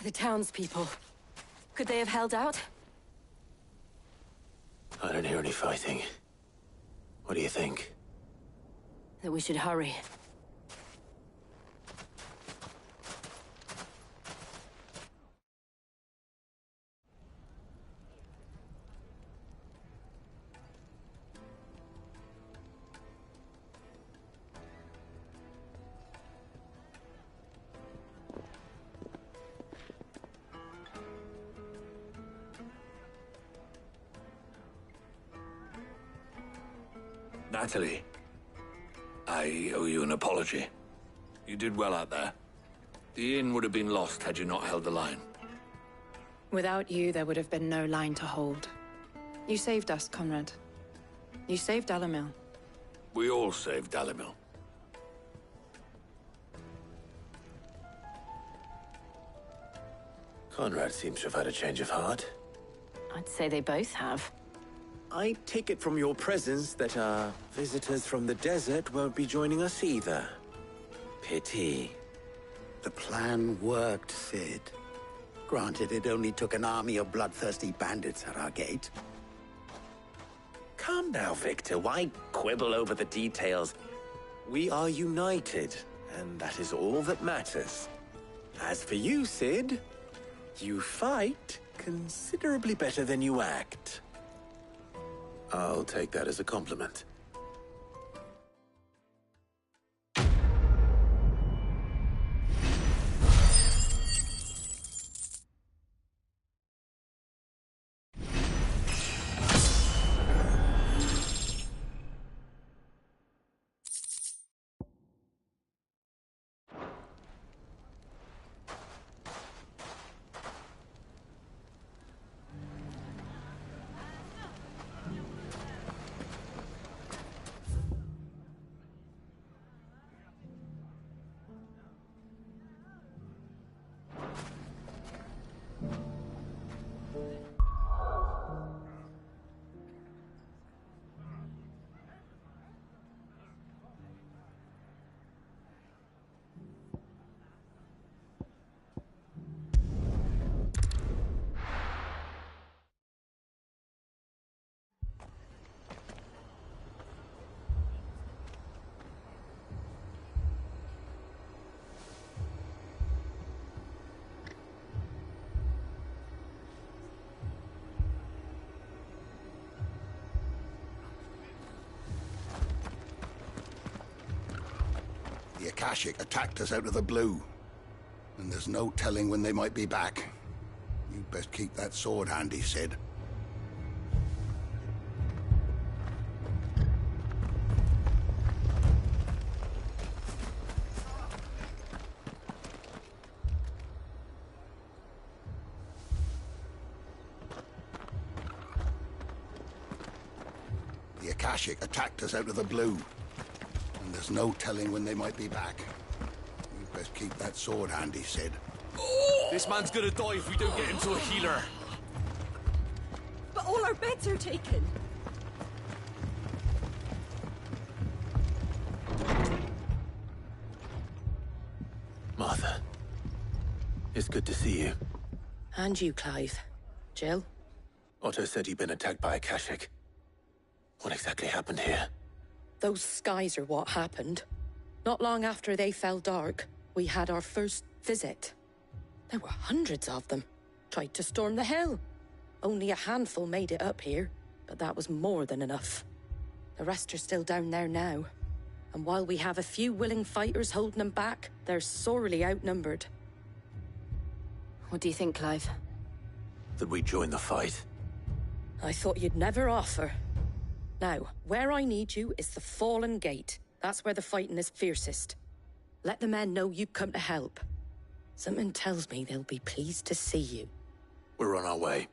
The townspeople. Could they have held out? I don't hear any fighting. What do you think? That we should hurry. Natalie, I owe you an apology. You did well out there. The inn would have been lost had you not held the line. Without you, there would have been no line to hold. You saved us, Conrad. You saved Dalimil. We all saved Dalimil. Conrad seems to have had a change of heart. I'd say they both have. I take it from your presence that our visitors from the desert won't be joining us either. Pity. The plan worked, Sid. Granted, it only took an army of bloodthirsty bandits at our gate. Calm now, Victor. Why quibble over the details? We are united, and that is all that matters. As for you, Sid, you fight considerably better than you act. I'll take that as a compliment. The Akashic attacked us out of the blue, and there's no telling when they might be back. You'd best keep that sword handy, Sid. The Akashic attacked us out of the blue. And there's no telling when they might be back. You'd best keep that sword handy, Sid. This man's gonna die if we don't get him to a healer. But all our beds are taken. Martha, it's good to see you. And you, Clive. Jill? Otto said you'd been attacked by Akashic. What exactly happened here? Those skies are what happened. Not long after they fell dark, we had our first visit. There were hundreds of them. Tried to storm the hill. Only a handful made it up here, but that was more than enough. The rest are still down there now. And while we have a few willing fighters holding them back, they're sorely outnumbered. What do you think, Clive? That we join the fight. I thought you'd never offer. Now, where I need you is the Fallen Gate. That's where the fighting is fiercest. Let the men know you come to help. Something tells me they'll be pleased to see you. We're on our way.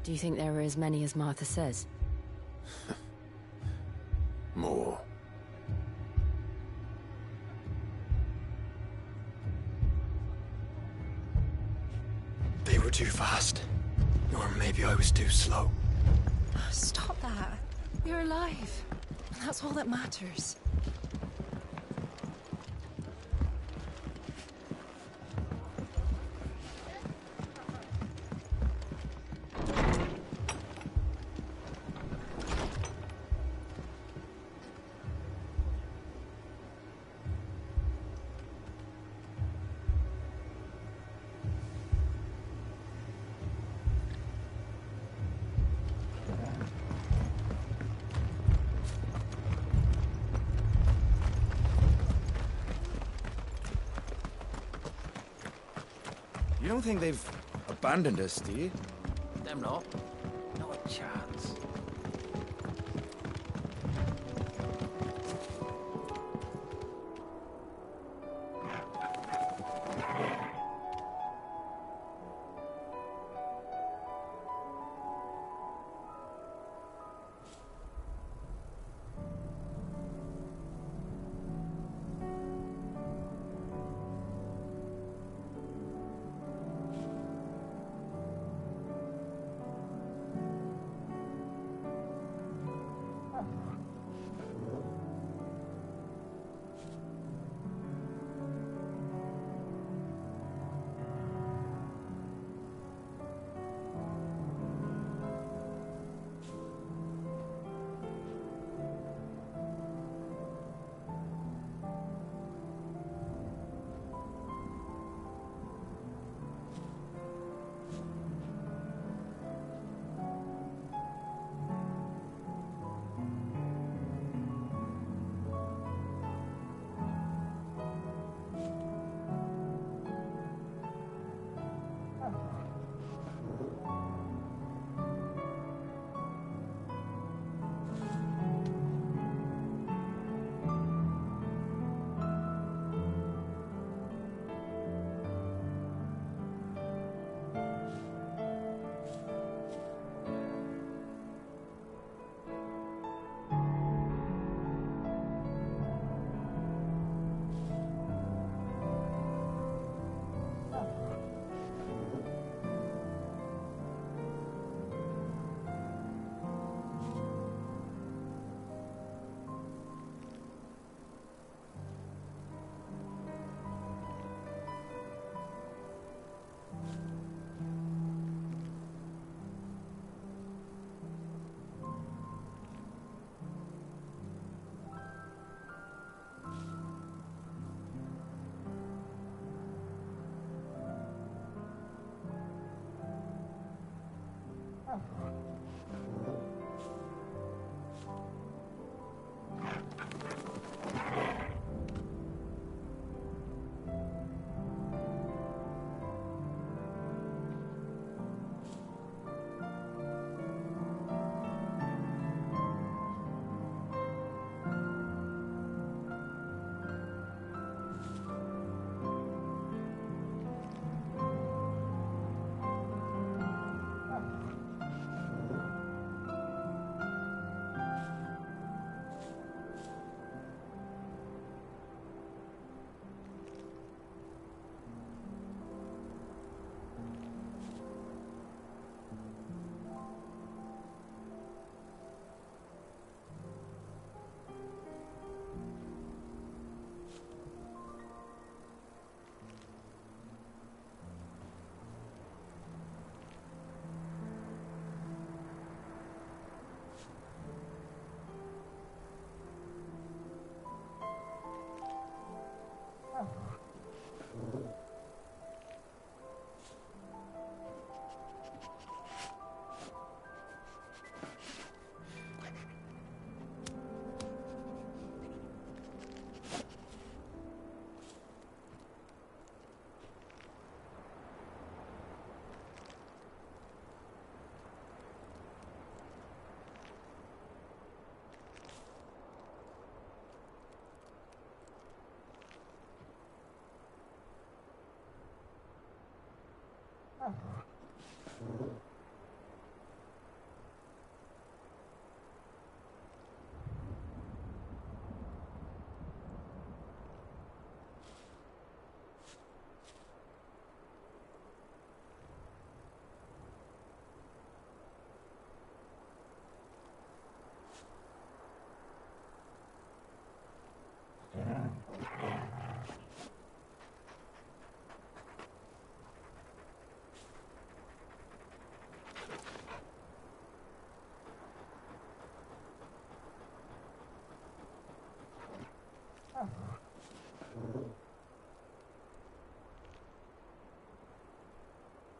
Do you think there were as many as Martha says? More. They were too fast. Or maybe I was too slow. Stop that. You're alive. That's all that matters. You don't think they've abandoned us, do you? Them not. Not a chance.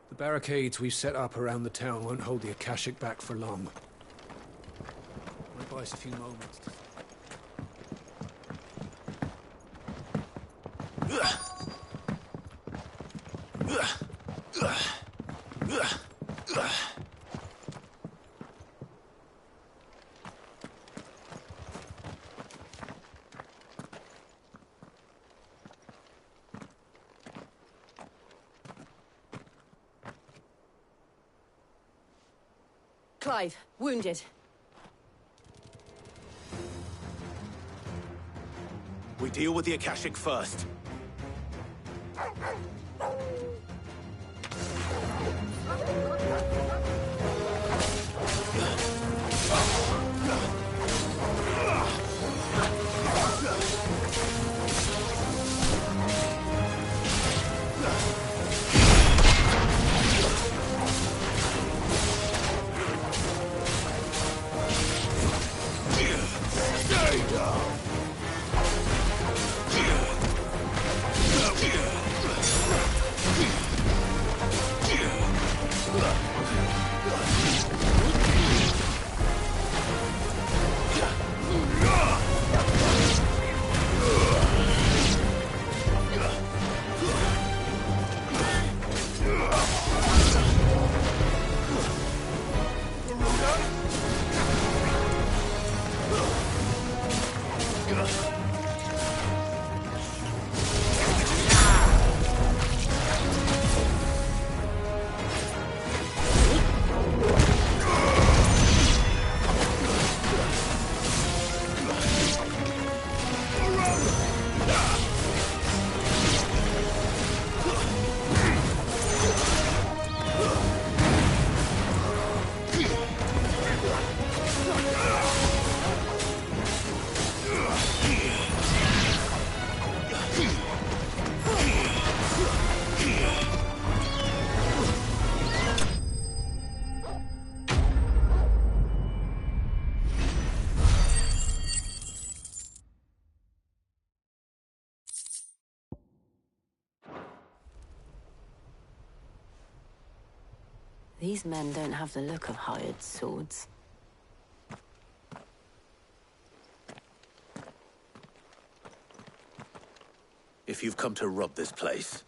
The barricades we've set up around the town won't hold the Akashic back for long. Might buy us a few moments to... Clive, wounded. We deal with the Akashic first. These men don't have the look of hired swords. If you've come to rob this place,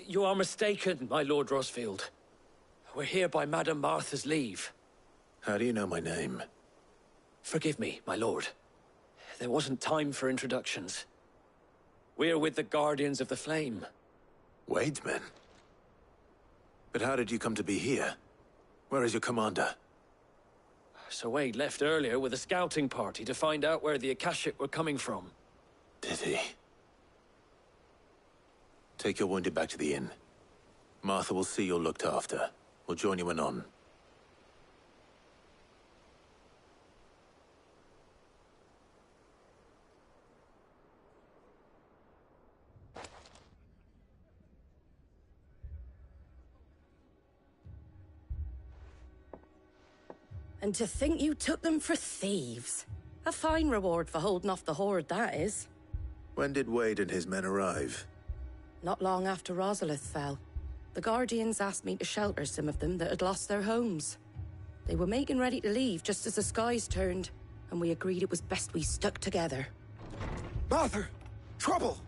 You are mistaken, my Lord Rosfield. We're here by Madame Martha's leave. how do you know my name? Forgive me, my lord. There wasn't time for introductions. We're with the Guardians of the Flame. Wade's men? But how did you come to be here? Where is your commander? Sir Wade left earlier with a scouting party to find out where the Akashic were coming from. Did he? Take your wounded back to the inn. Martha will see you're looked after. We'll join you anon. And to think you took them for thieves. A fine reward for holding off the horde, that is. When did Wade and his men arrive? Not long after Rosalith fell. The Guardians asked me to shelter some of them that had lost their homes. They were making ready to leave just as the skies turned, and we agreed it was best we stuck together. Martha! Trouble!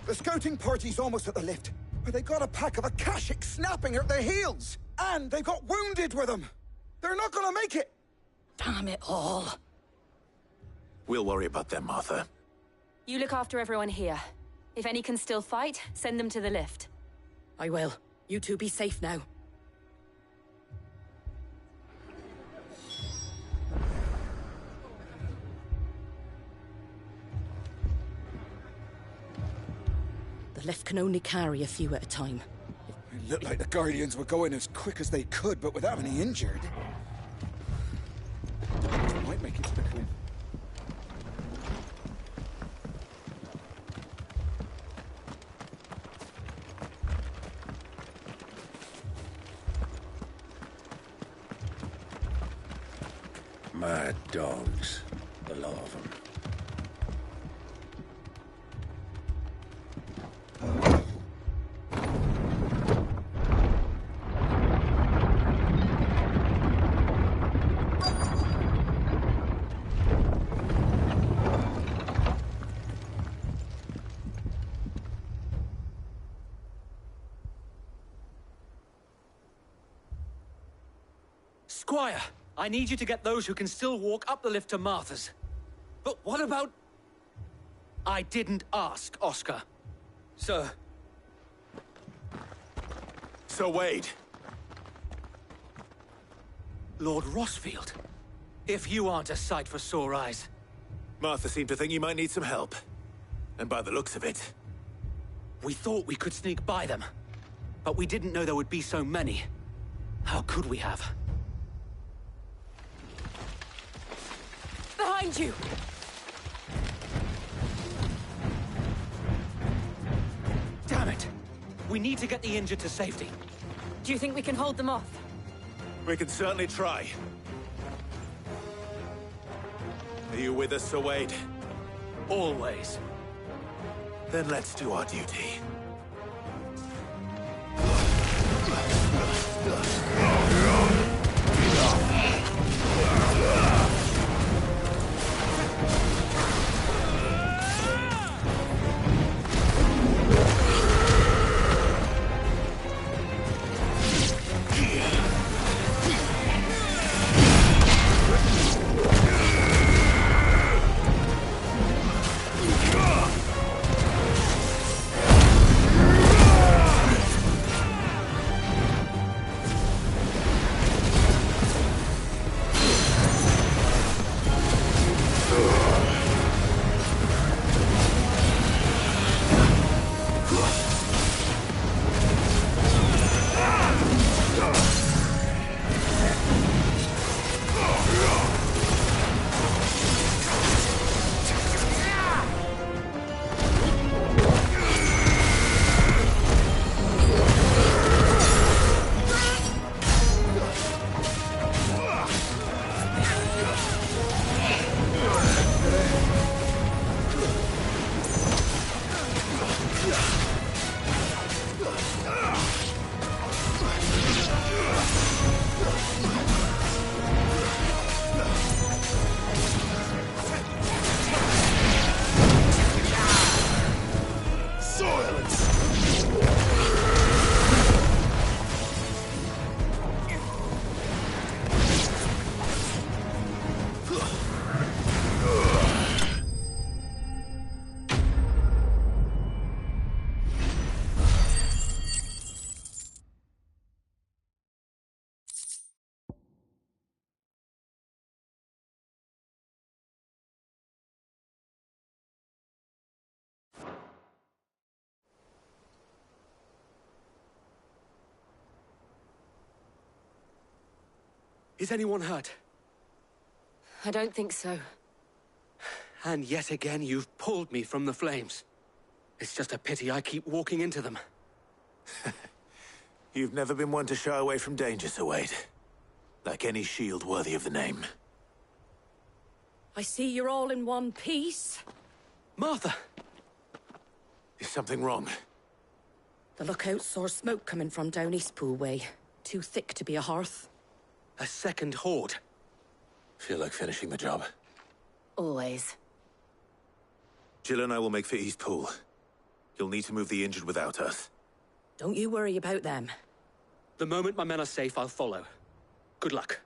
The scouting party's almost at the lift, but they got a pack of Akashic snapping at their heels! And they've got wounded with them! They're not gonna make it! Damn it all. We'll worry about them, Martha. You look after everyone here. If any can still fight, send them to the lift. I will. You two be safe now. The lift can only carry a few at a time. It looked like the Guardians were going as quick as they could, but without any injured. Might make it to the cliff. Mad dogs. A lot of them. Squire, I need you to get those who can still walk up the lift to Martha's. But what about... I didn't ask, Oscar. Sir. Sir Wade. Lord Rossfield? If you aren't a sight for sore eyes. Martha seemed to think you might need some help. And by the looks of it... We thought we could sneak by them. But we didn't know there would be so many. How could we have? Behind you! Damn it! We need to get the injured to safety. Do you think we can hold them off? We can certainly try. Are you with us, Sir Wade? Always. Then let's do our duty. Is anyone hurt? I don't think so. And yet again, you've pulled me from the flames. It's just a pity I keep walking into them. You've never been one to shy away from danger, Sir Wade. Like any shield worthy of the name. I see you're all in one piece. Martha! Is something wrong? The lookout saw smoke coming from down Eastpool way. Too thick to be a hearth. A second horde. Feel like finishing the job. Always. Jill and I will make for Eastpool. You'll need to move the injured without us. Don't you worry about them. The moment my men are safe, I'll follow. Good luck.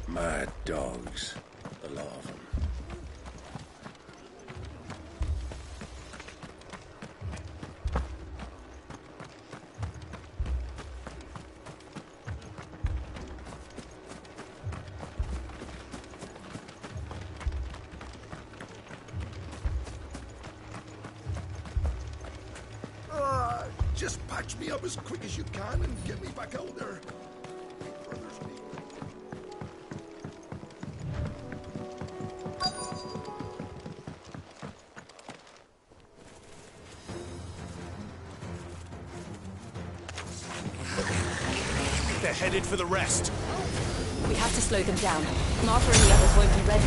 Mad dogs. A lot of them. Just patch me up as quick as you can and get me back out there. They're headed for the rest. We have to slow them down. Martha and the others won't be ready.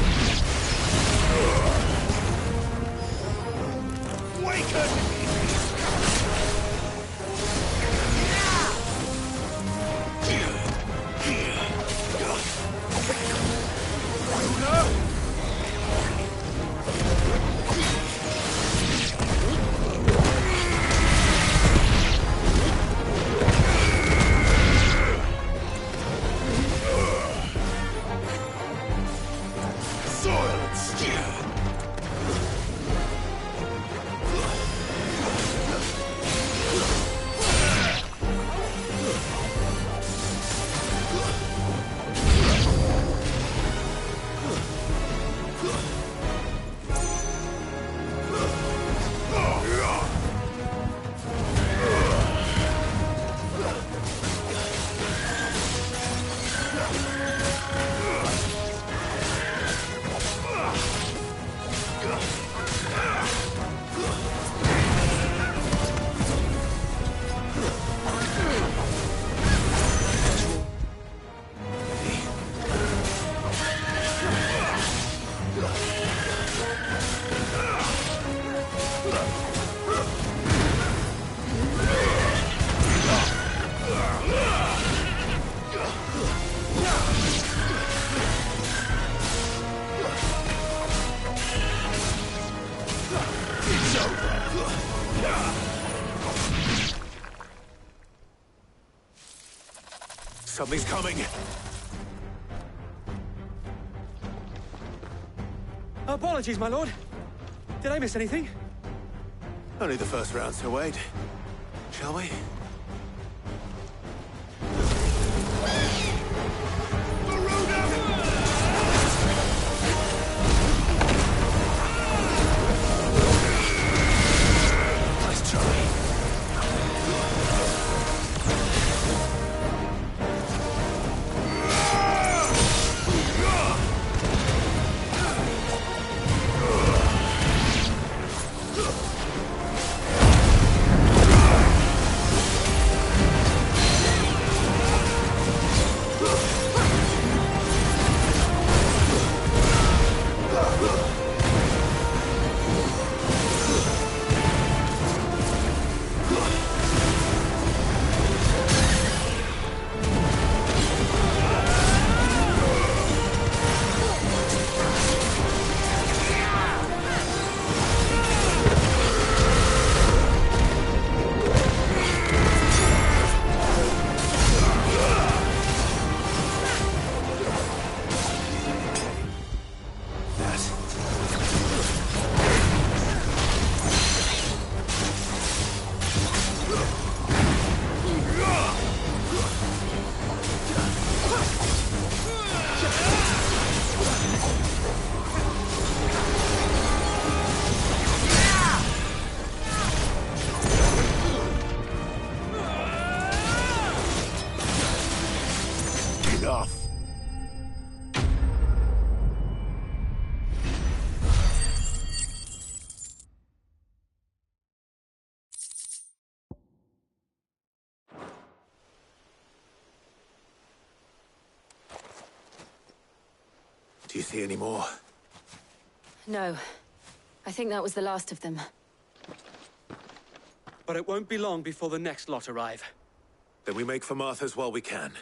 Something's coming. Apologies, my lord. Did I miss anything? Only the first round, so wait. Shall we? Nice try. Do you see any more? No. I think that was the last of them. But it won't be long before the next lot arrive. Then we make for Martha's while we can.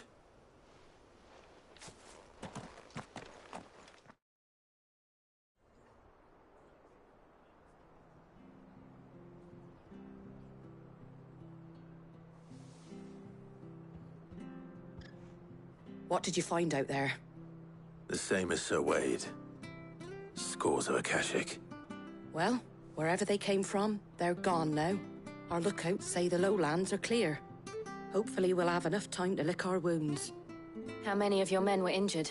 What did you find out there? The same as Sir Wade. Scores of Akashic. Well, wherever they came from, they're gone now. Our lookouts say the lowlands are clear. Hopefully we'll have enough time to lick our wounds. How many of your men were injured?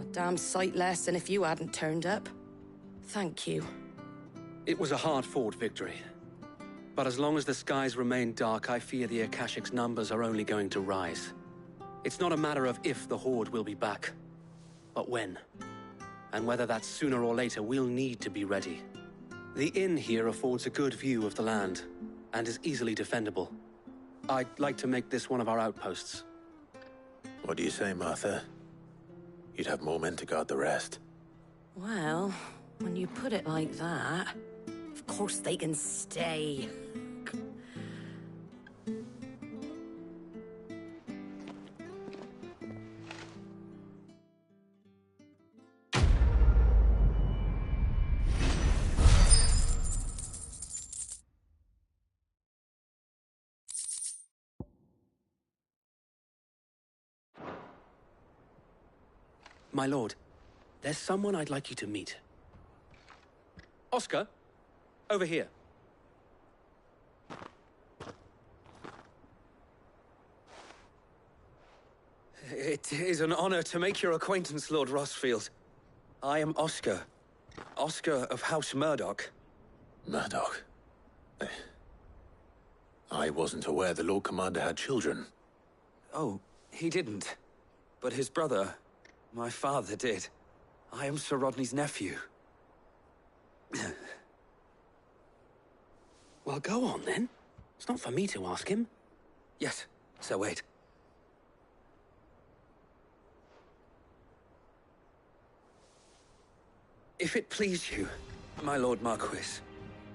A damn sight less than if you hadn't turned up. Thank you. It was a hard-fought victory. But as long as the skies remain dark, I fear the Akashic's numbers are only going to rise. It's not a matter of if the Horde will be back, but when. And whether that's sooner or later, we'll need to be ready. The inn here affords a good view of the land, and is easily defendable. I'd like to make this one of our outposts. What do you say, Martha? You'd have more men to guard the rest. Well, when you put it like that... Of course they can stay. My lord, there's someone I'd like you to meet. Oscar, over here. It is an honor to make your acquaintance, Lord Rossfield. I am Oscar. Oscar of House Murdoch. Murdoch? I wasn't aware the Lord Commander had children. Oh, he didn't. But his brother, my father, did. I am Sir Rodney's nephew. Well, go on, then. It's not for me to ask him. Yes, Sir Wade. If it please you, my Lord Marquis,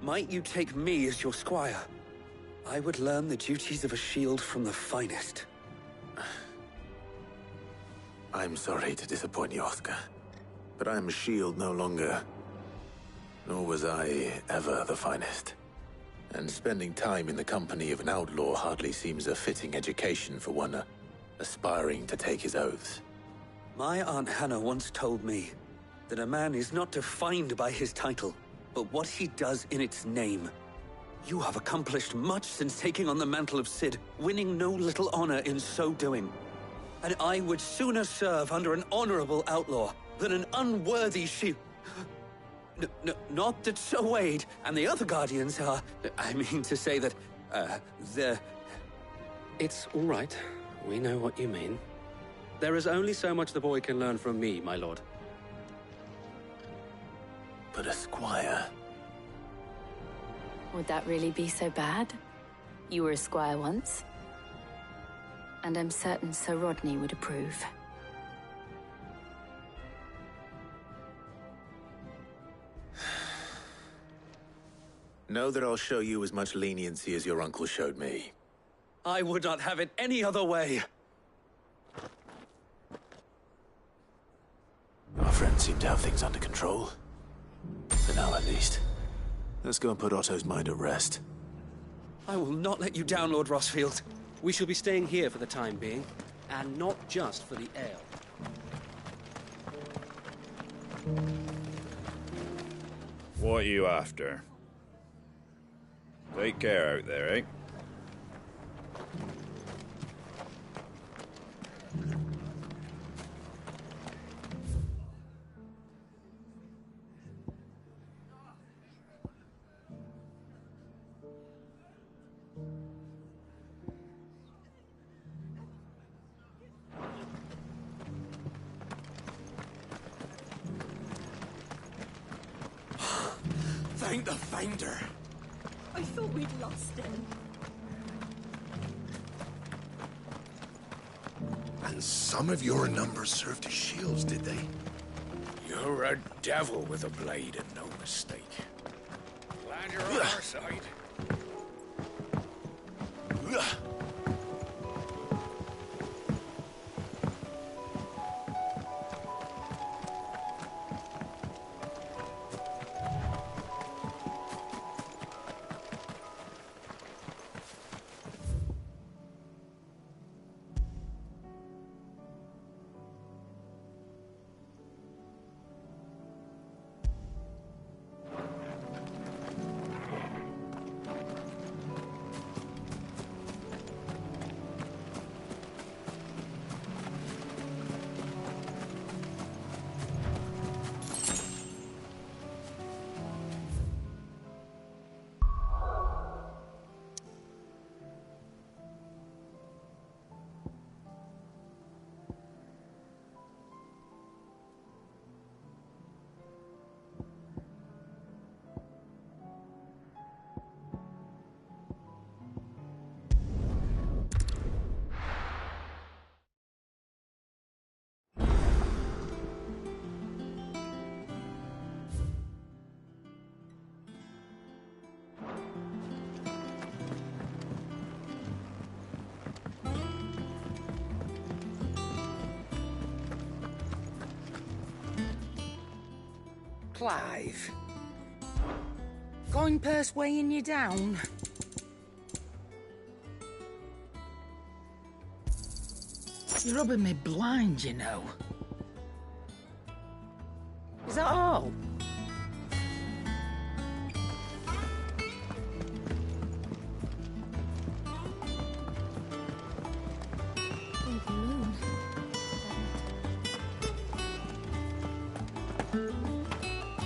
might you take me as your squire? I would learn the duties of a shield from the finest. I'm sorry to disappoint you, Oscar, but I am a shield no longer. Nor was I ever the finest. And spending time in the company of an outlaw hardly seems a fitting education for one aspiring to take his oaths. My Aunt Hannah once told me that a man is not defined by his title, but what he does in its name. You have accomplished much since taking on the mantle of Cid, winning no little honor in so doing. And I would sooner serve under an honorable outlaw than an unworthy shield. Not that Sir Wade and the other Guardians are... I mean to say that, they're... It's all right. We know what you mean. There is only so much the boy can learn from me, my lord. But a squire... Would that really be so bad? You were a squire once. And I'm certain Sir Rodney would approve. Know that I'll show you as much leniency as your uncle showed me. I would not have it any other way. Our friends seem to have things under control. For now, at least. Let's go and put Otto's mind at rest. I will not let you down, Lord Rossfield. We shall be staying here for the time being, and not just for the ale. What are you after? Take care out there, eh? Thank the Finder. I thought we'd lost him. And some of your numbers served as shields, did they? You're a devil with a blade and no mistake. Glad you're on our side. Clive. Going purse weighing you down? You're rubbing me blind, you know. Is that all?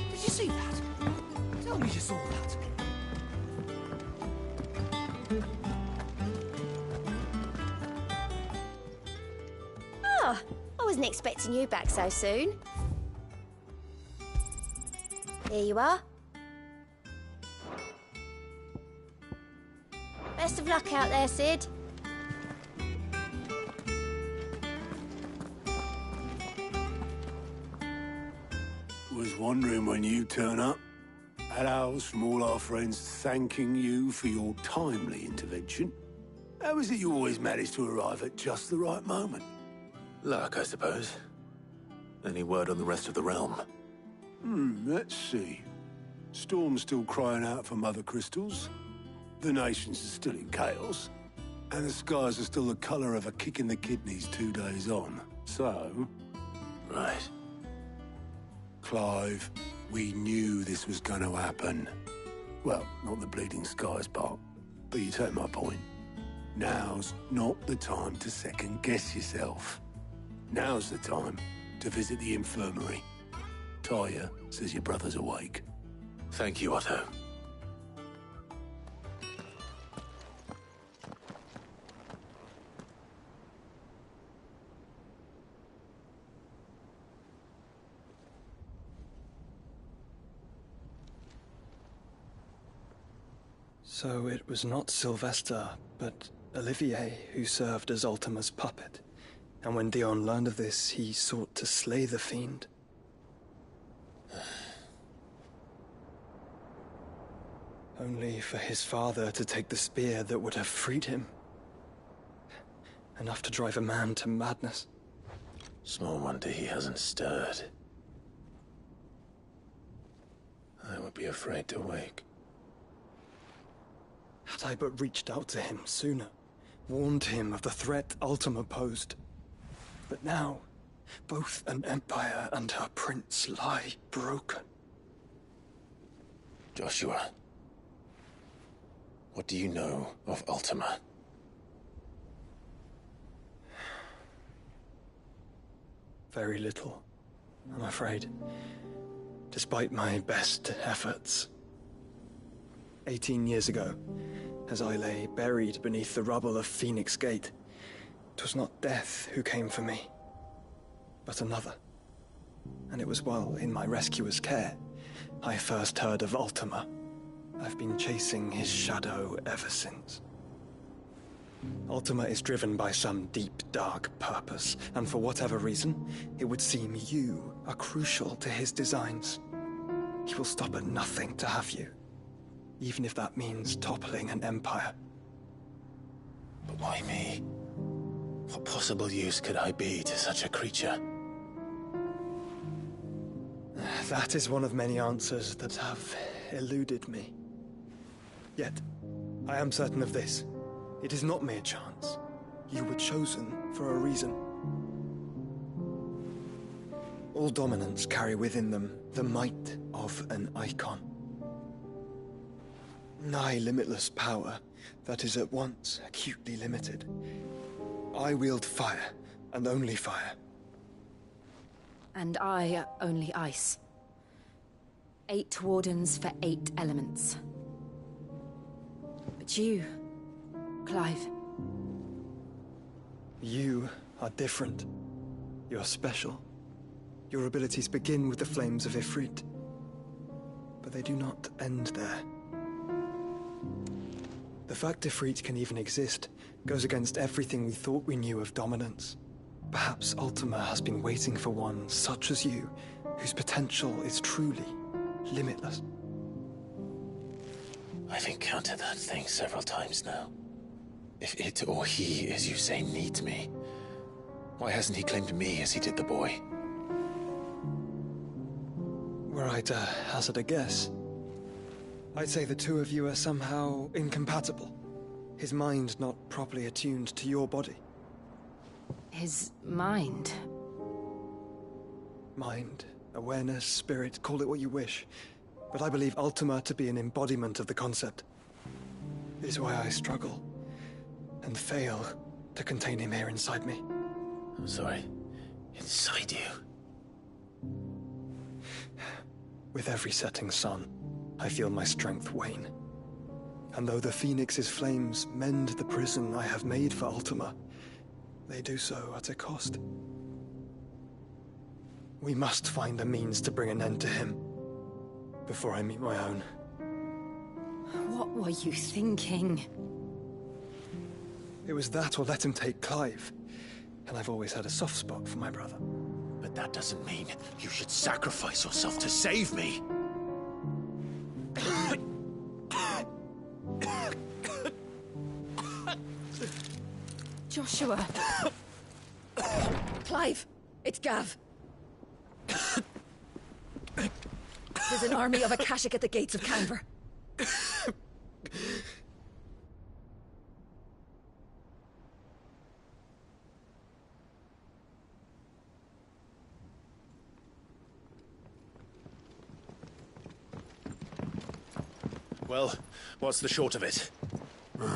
Did you see that? Tell me you saw that. Oh, I wasn't expecting you back so soon. Here you are. Best of luck out there, Sid. Was wondering when you turn up. Hellos from all our friends thanking you for your timely intervention. How is it you always manage to arrive at just the right moment? Luck, I suppose. Any word on the rest of the realm? Let's see. Storm's still crying out for mother crystals. The nations are still in chaos. And the skies are still the colour of a kick in the kidneys 2 days on. So... Right. Clive, we knew this was going to happen. Well, not the bleeding skies part, but you take my point. Now's not the time to second-guess yourself. Now's the time to visit the infirmary. Talia says your brother's awake. Thank you, Otto. So it was not Sylvester, but Olivier who served as Ultima's puppet. And when Dion learned of this, he sought to slay the fiend. Only for his father to take the spear that would have freed him. Enough to drive a man to madness. Small wonder he hasn't stirred. I would be afraid to wake. Had I but reached out to him sooner, warned him of the threat Ultima posed. But now, both an empire and her prince lie broken. Joshua, what do you know of Ultima? Very little, I'm afraid. Despite my best efforts. 18 years ago, as I lay buried beneath the rubble of Phoenix Gate, 'twas not death who came for me, but another. And it was while in my rescuer's care, I first heard of Ultima. I've been chasing his shadow ever since. Ultima is driven by some deep, dark purpose, and for whatever reason, it would seem you are crucial to his designs. He will stop at nothing to have you, even if that means toppling an empire. But why me? What possible use could I be to such a creature? That is one of many answers that have eluded me. Yet, I am certain of this. It is not mere chance. You were chosen for a reason. All dominants carry within them the might of an icon. Nigh limitless power that is at once acutely limited. I wield fire, and only fire. And I only ice. 8 wardens for 8 elements. But you, Clive. You are different. You're special. Your abilities begin with the flames of Ifrit. But they do not end there. The fact Ifrit can even exist goes against everything we thought we knew of dominance. Perhaps Ultima has been waiting for one such as you, whose potential is truly limitless. I've encountered that thing several times now. If it or he, as you say, needs me, why hasn't he claimed me as he did the boy? were I to hazard a guess, I'd say the two of you are somehow incompatible. His mind not properly attuned to your body. His mind? Mind, awareness, spirit, call it what you wish. But I believe Ultima to be an embodiment of the concept. This is why I struggle and fail to contain him here inside me. I'm sorry. Inside you? With every setting sun, I feel my strength wane. And though the Phoenix's flames mend the prison I have made for Ultima, they do so at a cost. We must find a means to bring an end to him before I meet my own. What were you thinking? It was that or let him take Clive. And I've always had a soft spot for my brother. But that doesn't mean you should sacrifice yourself to save me. Joshua. Clive, it's Gav. There's an army of Akashic at the gates of Canver. Well, what's the short of it?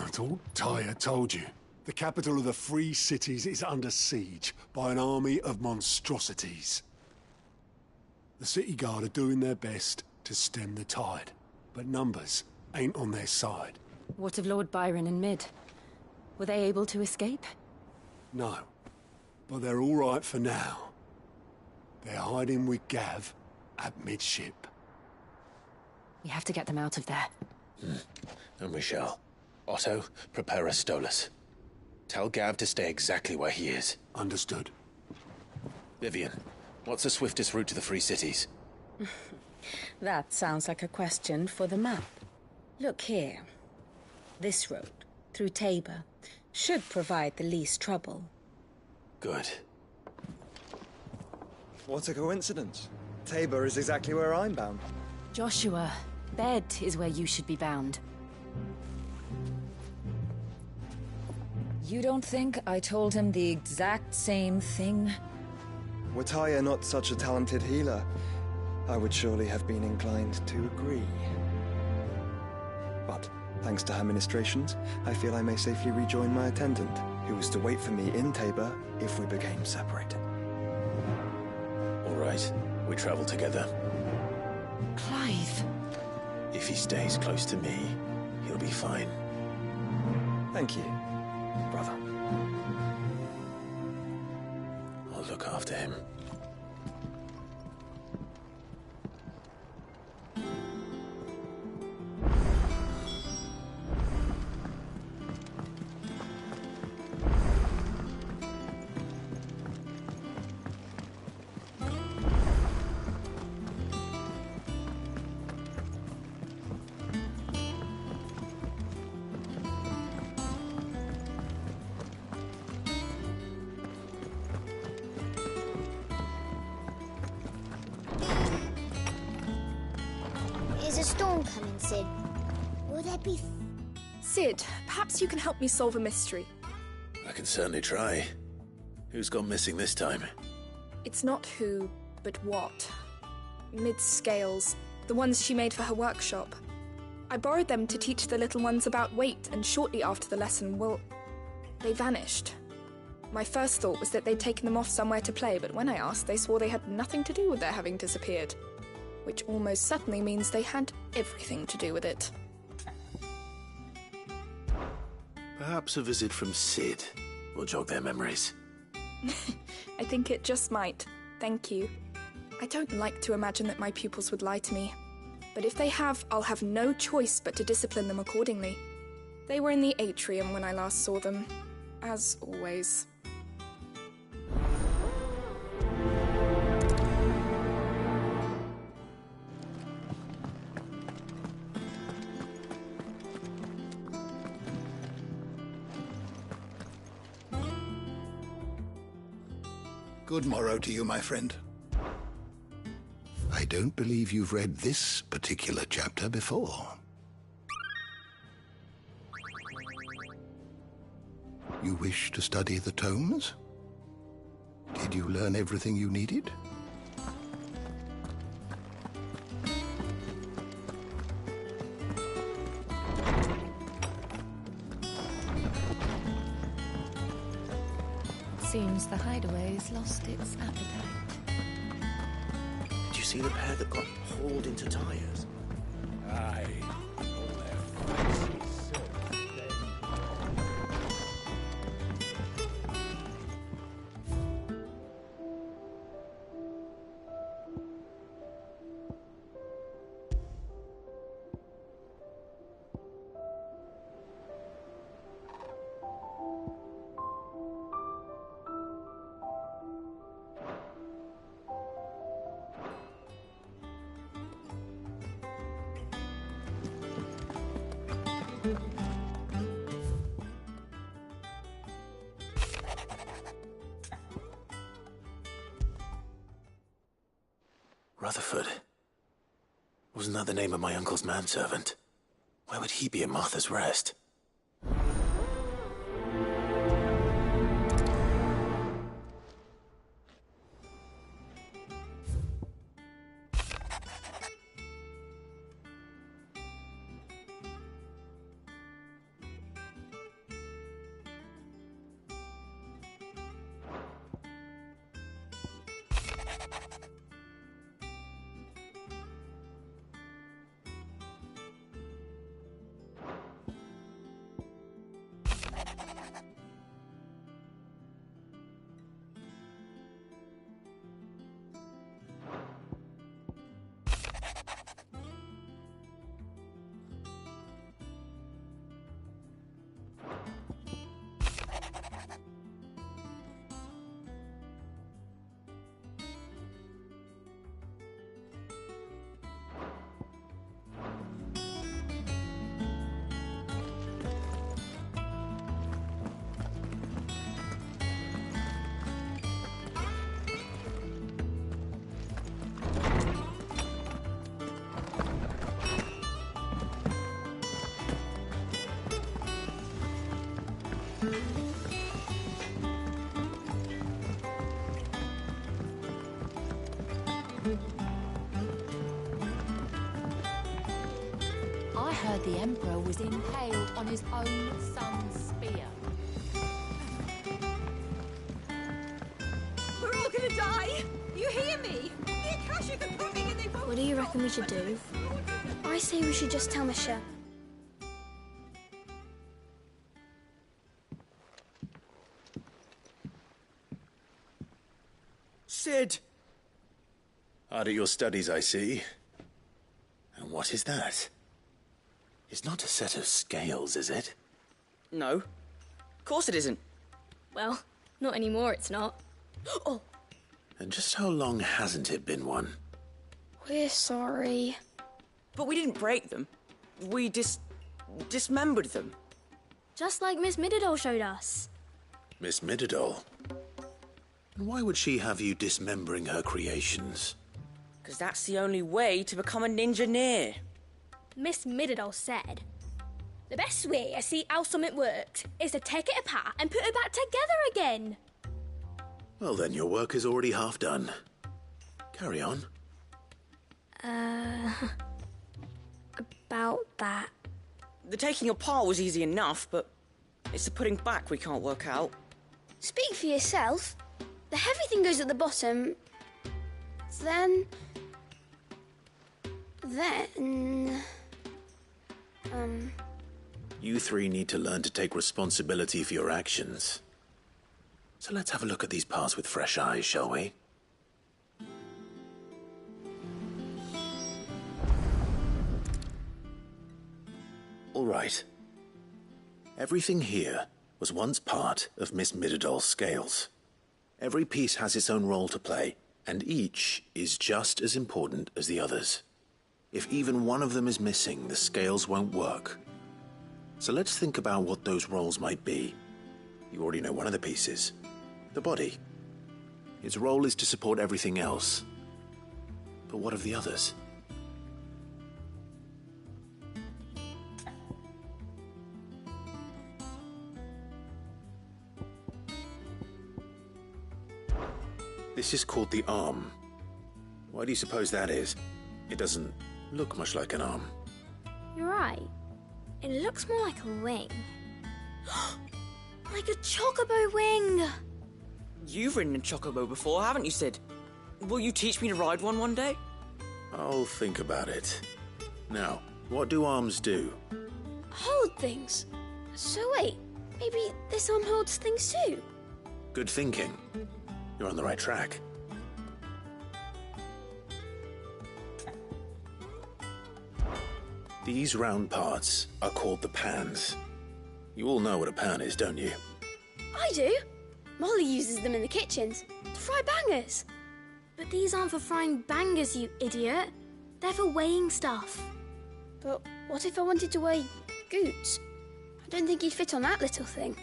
It's all Tyre told you. The capital of the Free Cities is under siege by an army of monstrosities. The city guard are doing their best to stem the tide, but numbers ain't on their side. What of Lord Byron and Mid? Were they able to escape? No, but they're all right for now. They're hiding with Gav at midship. We have to get them out of there. And we shall. Otto, prepare a Stolas. Tell Gav to stay exactly where he is. Understood. Vivian, what's the swiftest route to the Free Cities? That sounds like a question for the map. Look here. This road, through Tabor, should provide the least trouble. Good. What a coincidence. Tabor is exactly where I'm bound. Joshua, bed is where you should be bound. You don't think I told him the exact same thing? Were Tyre not such a talented healer, I would surely have been inclined to agree. But, thanks to her ministrations, I feel I may safely rejoin my attendant, who was to wait for me in Tabor if we became separated. All right, we travel together. Clive. If he stays close to me, he'll be fine. Thank you, brother. I'll look after him. Is a storm coming, Sid? Will there be... Sid, perhaps you can help me solve a mystery. I can certainly try. Who's gone missing this time? It's not who, but what. Mid's scales, the ones she made for her workshop. I borrowed them to teach the little ones about weight, and shortly after the lesson, well, they vanished. My first thought was that they'd taken them off somewhere to play, but when I asked, they swore they had nothing to do with their having disappeared. Which almost certainly means they had everything to do with it. Perhaps a visit from Sid will jog their memories. I think it just might. Thank you. I don't like to imagine that my pupils would lie to me. But if they have, I'll have no choice but to discipline them accordingly. They were in the atrium when I last saw them. As always. Good morrow to you, my friend. I don't believe you've read this particular chapter before. You wish to study the tomes? Did you learn everything you needed? Seems the hideaway's lost its appetite. Did you see the pair that got hauled into tires? Aye. All their fancy silk. Rutherford. Wasn't that the name of my uncle's manservant? Where would he be at Martha's Rest? I heard the Emperor was impaled on his own son's spear. We're all gonna die! You hear me? The Akashic are coming and they won't... What do you reckon we should do? I say we should just tell Michelle. Sid! Hard at your studies, I see. And what is that? It's not a set of scales, is it? No. Of course it isn't. Well, not anymore, it's not. Oh! And just how long hasn't it been one? We're sorry. But we didn't break them. We dismembered them. Just like Miss Mididol showed us. Miss Mididol? And why would she have you dismembering her creations? Because that's the only way to become a ninja-near. Miss Mididol said, the best way to see how something works is to take it apart and put it back together again. Well, then your work is already half done. Carry on. About that. The taking apart was easy enough, but it's the putting back we can't work out. Speak for yourself. The heavy thing goes at the bottom. Then... You three need to learn to take responsibility for your actions. So let's have a look at these parts with fresh eyes, shall we? All right. Everything here was once part of Miss Mididol's scales. Every piece has its own role to play, and each is just as important as the others. If even one of them is missing, the scales won't work. So let's think about what those roles might be. You already know one of the pieces. The body. Its role is to support everything else. But what of the others? This is called the arm. Why do you suppose that is? It doesn't look much like an arm. You're right. It looks more like a wing. Like a chocobo wing! You've ridden a chocobo before, haven't you, Sid? Will you teach me to ride one day? I'll think about it. Now, what do arms do? Hold things. So wait, maybe this arm holds things too? Good thinking. You're on the right track. These round parts are called the pans. You all know what a pan is, don't you? I do. Molly uses them in the kitchens to fry bangers. But these aren't for frying bangers, you idiot. They're for weighing stuff. But what if I wanted to weigh Goots? I don't think he'd fit on that little thing.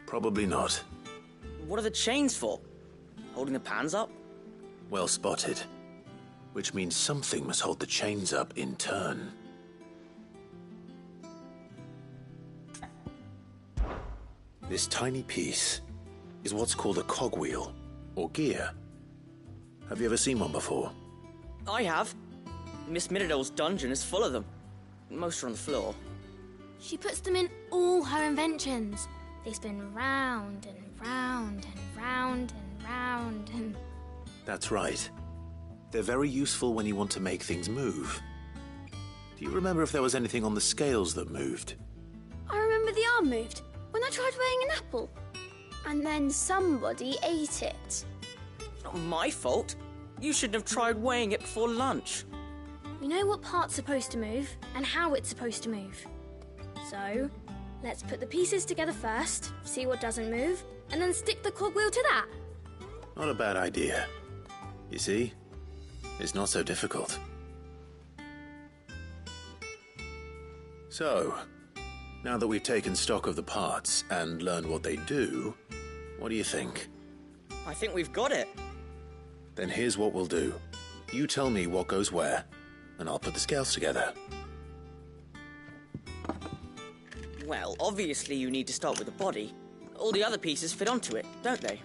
Probably not. What are the chains for? Holding the pans up? Well spotted. Which means something must hold the chains up in turn. This tiny piece is what's called a cogwheel, or gear. Have you ever seen one before? I have. Miss Middledale's dungeon is full of them. Most are on the floor. She puts them in all her inventions. They spin round and round and round and round and... That's right. They're very useful when you want to make things move. Do you remember if there was anything on the scales that moved? I remember the arm moved when I tried weighing an apple. And then somebody ate it. Not my fault. You shouldn't have tried weighing it before lunch. We know what part's supposed to move and how it's supposed to move. So, let's put the pieces together first, see what doesn't move, and then stick the cogwheel to that. Not a bad idea. You see? It's not so difficult. So, now that we've taken stock of the parts and learned what they do, what do you think? I think we've got it. Then here's what we'll do. You tell me what goes where, and I'll put the scales together. Well, obviously you need to start with the body. All the other pieces fit onto it, don't they?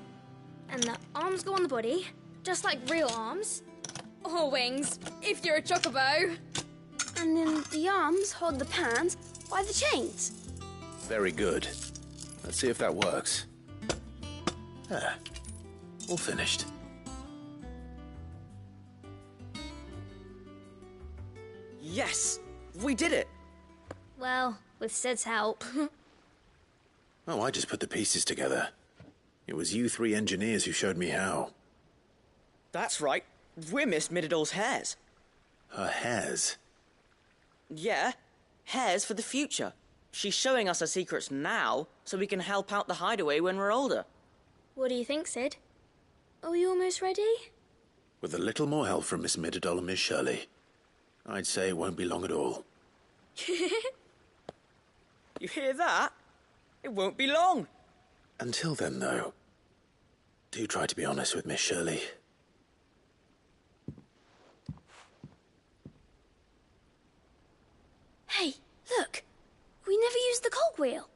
And the arms go on the body, just like real arms. Or wings, if you're a chocobo. And then the arms hold the pans by the chains. Very good. Let's see if that works. Ah, all finished. Yes! We did it! Well, with Sid's help. Oh, I just put the pieces together. It was you three engineers who showed me how. That's right. We're Miss Middledale's hares. Her hares? Yeah, hares for the future. She's showing us her secrets now, so we can help out the hideaway when we're older. What do you think, Sid? Are we almost ready? With a little more help from Miss Middledale and Miss Shirley, I'd say it won't be long at all. You hear that? It won't be long. Until then, though, do try to be honest with Miss Shirley. Hey, look! We never used the cogwheel.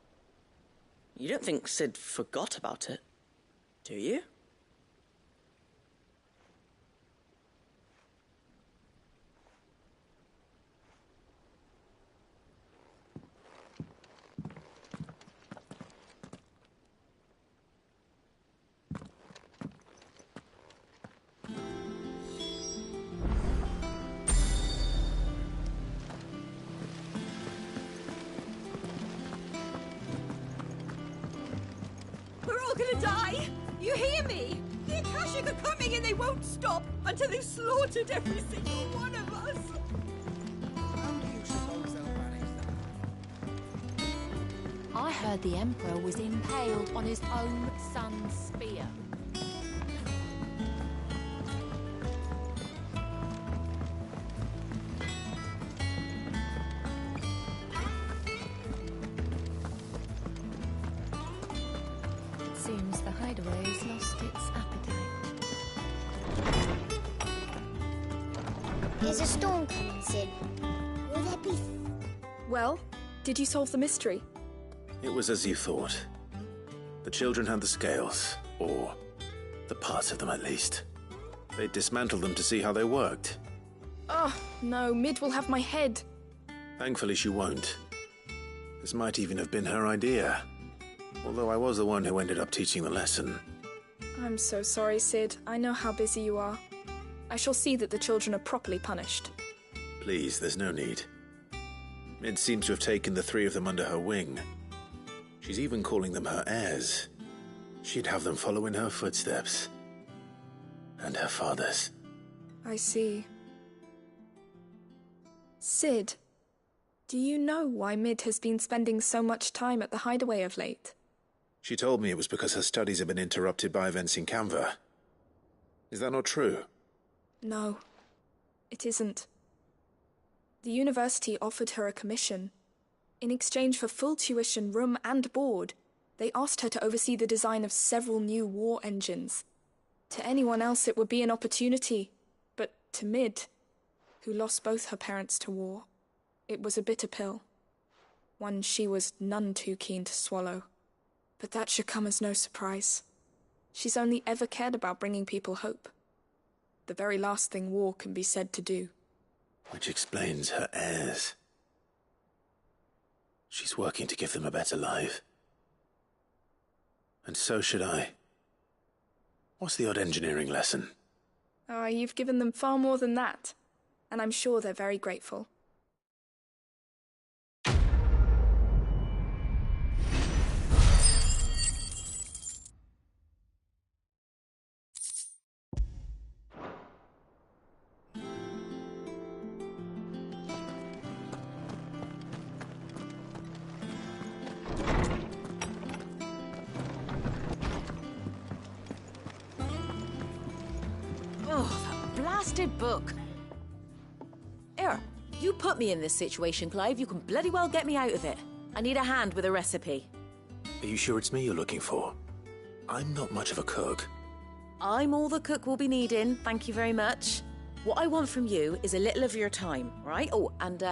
You don't think Sid forgot about it, do you? We're all gonna die! You hear me? The Akashic are coming and they won't stop until they've slaughtered every single one of us! How do you suppose they'll manage that? I heard the Emperor was impaled on his own son's spear. Seems the hideaway's lost its appetite. Is a storm coming, Sid? Will there be... Well, did you solve the mystery? It was as you thought. The children had the scales, or the parts of them at least. They dismantled them to see how they worked. Oh, no, Mid will have my head. Thankfully she won't. This might even have been her idea. Although I was the one who ended up teaching the lesson. I'm so sorry, Sid. I know how busy you are. I shall see that the children are properly punished. Please, there's no need. Mid seems to have taken the three of them under her wing. She's even calling them her heirs. She'd have them follow in her footsteps. And her father's. I see. Sid, do you know why Mid has been spending so much time at the hideaway of late? She told me it was because her studies have been interrupted by events in Canva. Is that not true? No, it isn't. The university offered her a commission. In exchange for full tuition, room and board, they asked her to oversee the design of several new war engines. To anyone else it would be an opportunity, but to Mid, who lost both her parents to war, it was a bitter pill. One she was none too keen to swallow. But that should come as no surprise. She's only ever cared about bringing people hope. The very last thing war can be said to do. Which explains her heirs. She's working to give them a better life. And so should I. What's the odd engineering lesson? Ah, you've given them far more than that. And I'm sure they're very grateful. Oh, that blasted book. Here, you put me in this situation, Clive. You can bloody well get me out of it. I need a hand with a recipe. Are you sure it's me you're looking for? I'm not much of a cook. I'm all the cook will be needing, thank you very much. What I want from you is a little of your time, right? Oh, and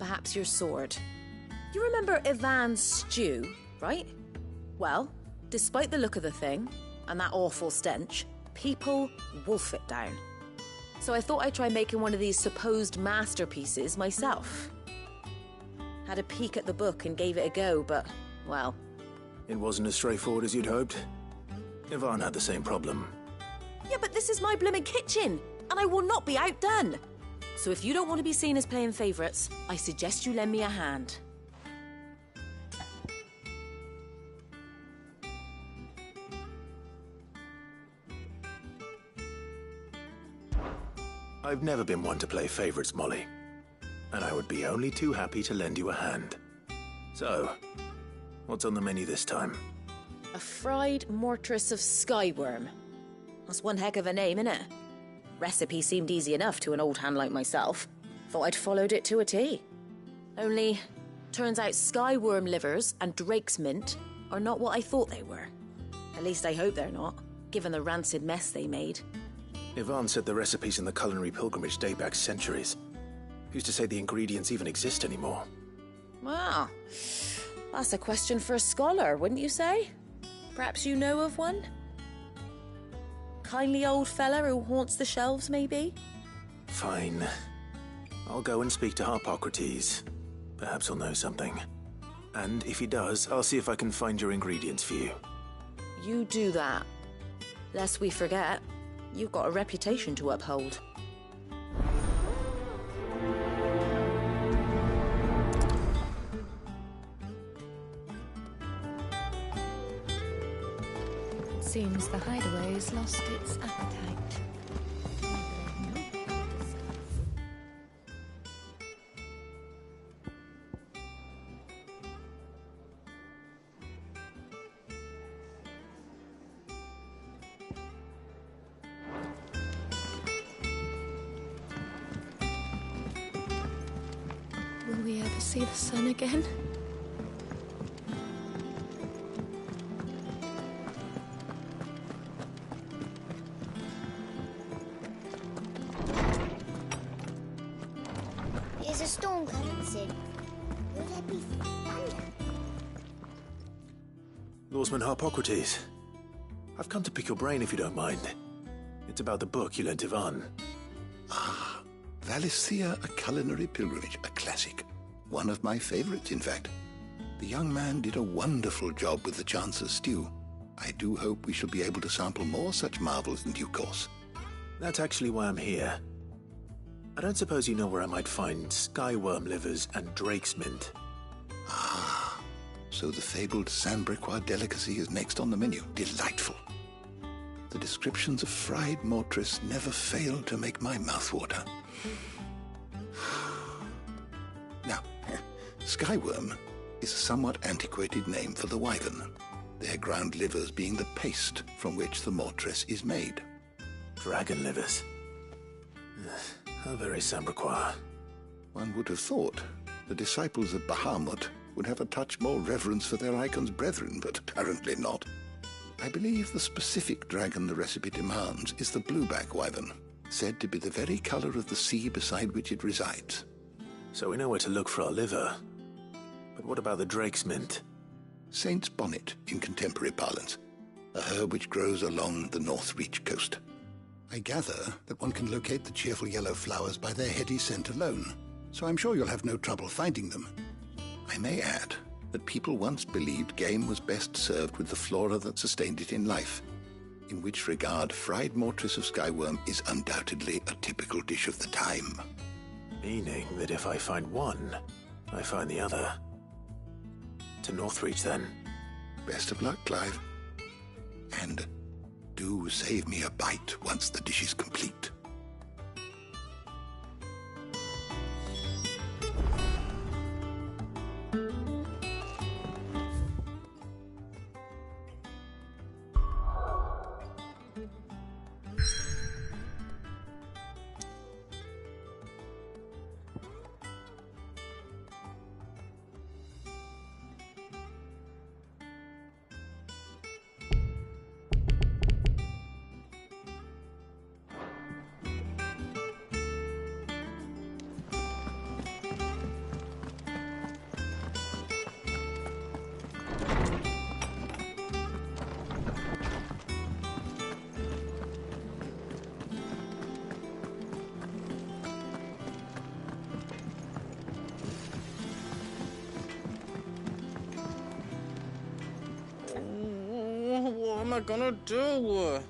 perhaps your sword. You remember Ivan's stew, right? Well, despite the look of the thing, and that awful stench, people wolf it down. So I thought I'd try making one of these supposed masterpieces myself. Had a peek at the book and gave it a go, but, well... It wasn't as straightforward as you'd hoped? Ivan had the same problem. Yeah, but this is my blimmin' kitchen, and I will not be outdone. So if you don't want to be seen as playing favourites, I suggest you lend me a hand. I've never been one to play favourites, Molly. And I would be only too happy to lend you a hand. So, what's on the menu this time? A fried mortress of skyworm. That's one heck of a name, innit? Recipe seemed easy enough to an old hand like myself. Thought I'd followed it to a T. Only, turns out skyworm livers and drake's mint are not what I thought they were. At least I hope they're not, given the rancid mess they made. Ivan said the recipes in the culinary pilgrimage date back centuries. Who's to say the ingredients even exist anymore? Well, that's a question for a scholar, wouldn't you say? Perhaps you know of one? Kindly old fella who haunts the shelves, maybe? Fine. I'll go and speak to Harpocrates. Perhaps he'll know something. And if he does, I'll see if I can find your ingredients for you. You do that. Lest we forget, you've got a reputation to uphold. Seems the hideaway's lost its appetite. Will we ever see the sun again? storm coming soon? Will there be thunder? Lawsman Harpocrates, I've come to pick your brain if you don't mind. It's about the book you lent Ivan. Ah, Valisthea, A Culinary Pilgrimage, a classic. One of my favorites, in fact. The young man did a wonderful job with the Chance's stew. I do hope we shall be able to sample more such marvels in due course. That's actually why I'm here. I don't suppose you know where I might find skyworm livers and drake's mint. Ah, so the fabled Sandbrequois delicacy is next on the menu. Delightful. The descriptions of fried mortress never failed to make my mouth water. Now, skyworm is a somewhat antiquated name for the wyvern, their ground livers being the paste from which the mortress is made. Dragon livers. How very Sandbrequois. One would have thought the disciples of Bahamut would have a touch more reverence for their icon's brethren, but apparently not. I believe the specific dragon the recipe demands is the blueback wyvern, said to be the very color of the sea beside which it resides. So we know where to look for our liver. But what about the drake's mint? Saint's bonnet in contemporary parlance, a herb which grows along the North Reach coast. I gather that one can locate the cheerful yellow flowers by their heady scent alone, so I'm sure you'll have no trouble finding them. I may add that people once believed game was best served with the flora that sustained it in life, in which regard fried mortress of skyworm is undoubtedly a typical dish of the time. Meaning that if I find one, I find the other. To Northreach, then. Best of luck, Clive. And do save me a bite once the dish is complete. What am I gonna do?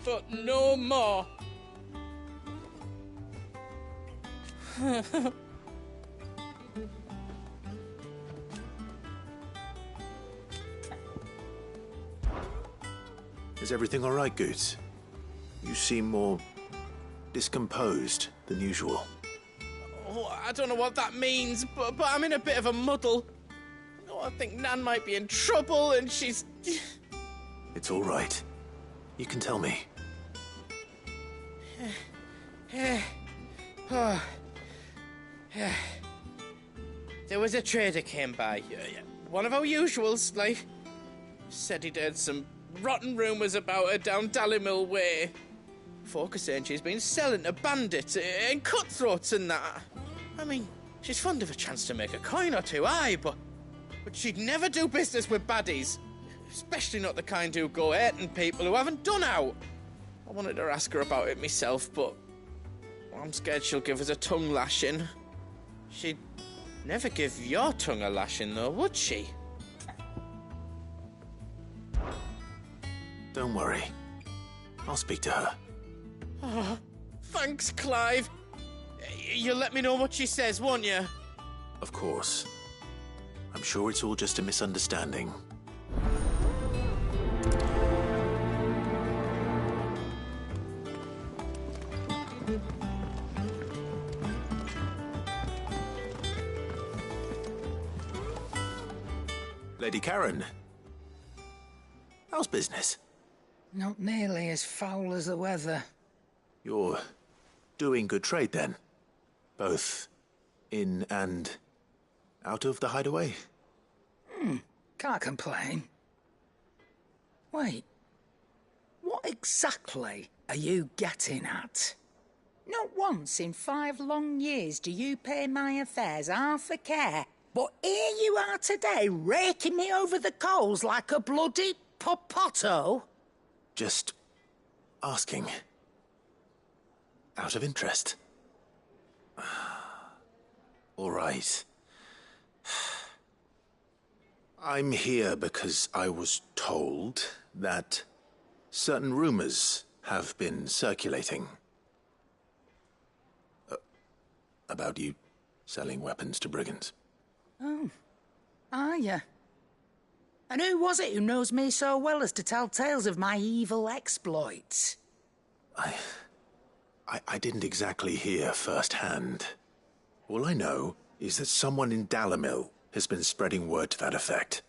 But no more. Is everything all right, Goots? You seem more discomposed than usual. Oh, I don't know what that means, but I'm in a bit of a muddle. Oh, I think Nan might be in trouble, and she's... It's all right. You can tell me. There was a trader came by. One of our usuals, like. Said he'd heard some rotten rumours about her down Dalimil Way. Folk are saying she's been selling to bandits and cutthroats and that. I mean, she's fond of a chance to make a coin or two, aye, but she'd never do business with baddies. Especially not the kind who go hurting people who haven't done out. I wanted to ask her about it myself, but I'm scared she'll give us a tongue lashing. She'd never give your tongue a lashing, though, would she? Don't worry. I'll speak to her. Oh, thanks, Clive. You'll let me know what she says, won't you? Of course. I'm sure it's all just a misunderstanding. Lady Karen. How's business? Not nearly as foul as the weather. You're doing good trade, then? Both in and out of the hideaway? Can't complain. Wait. What exactly are you getting at? Not once in 5 long years do you pay my affairs half a care. But here you are today, raking me over the coals like a bloody popoto. Just asking. Out of interest. All right. I'm here because I was told that certain rumors have been circulating. About you selling weapons to brigands. Oh, are you? And who was it who knows me so well as to tell tales of my evil exploits? I didn't exactly hear firsthand. All I know is that someone in Dalimil has been spreading word to that effect.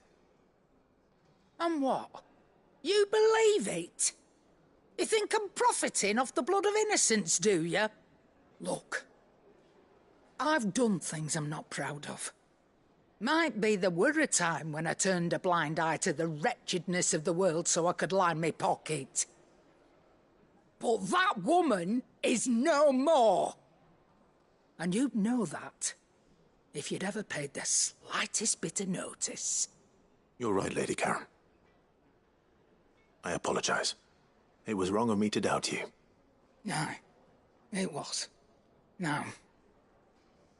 And what? You believe it? You think I'm profiting off the blood of innocents, do you? Look, I've done things I'm not proud of. Might be there were a time when I turned a blind eye to the wretchedness of the world so I could line my pocket. But that woman is no more. And you'd know that if you'd ever paid the slightest bit of notice. You're right, Lady Karen. I apologize. It was wrong of me to doubt you. Aye, it was. Now,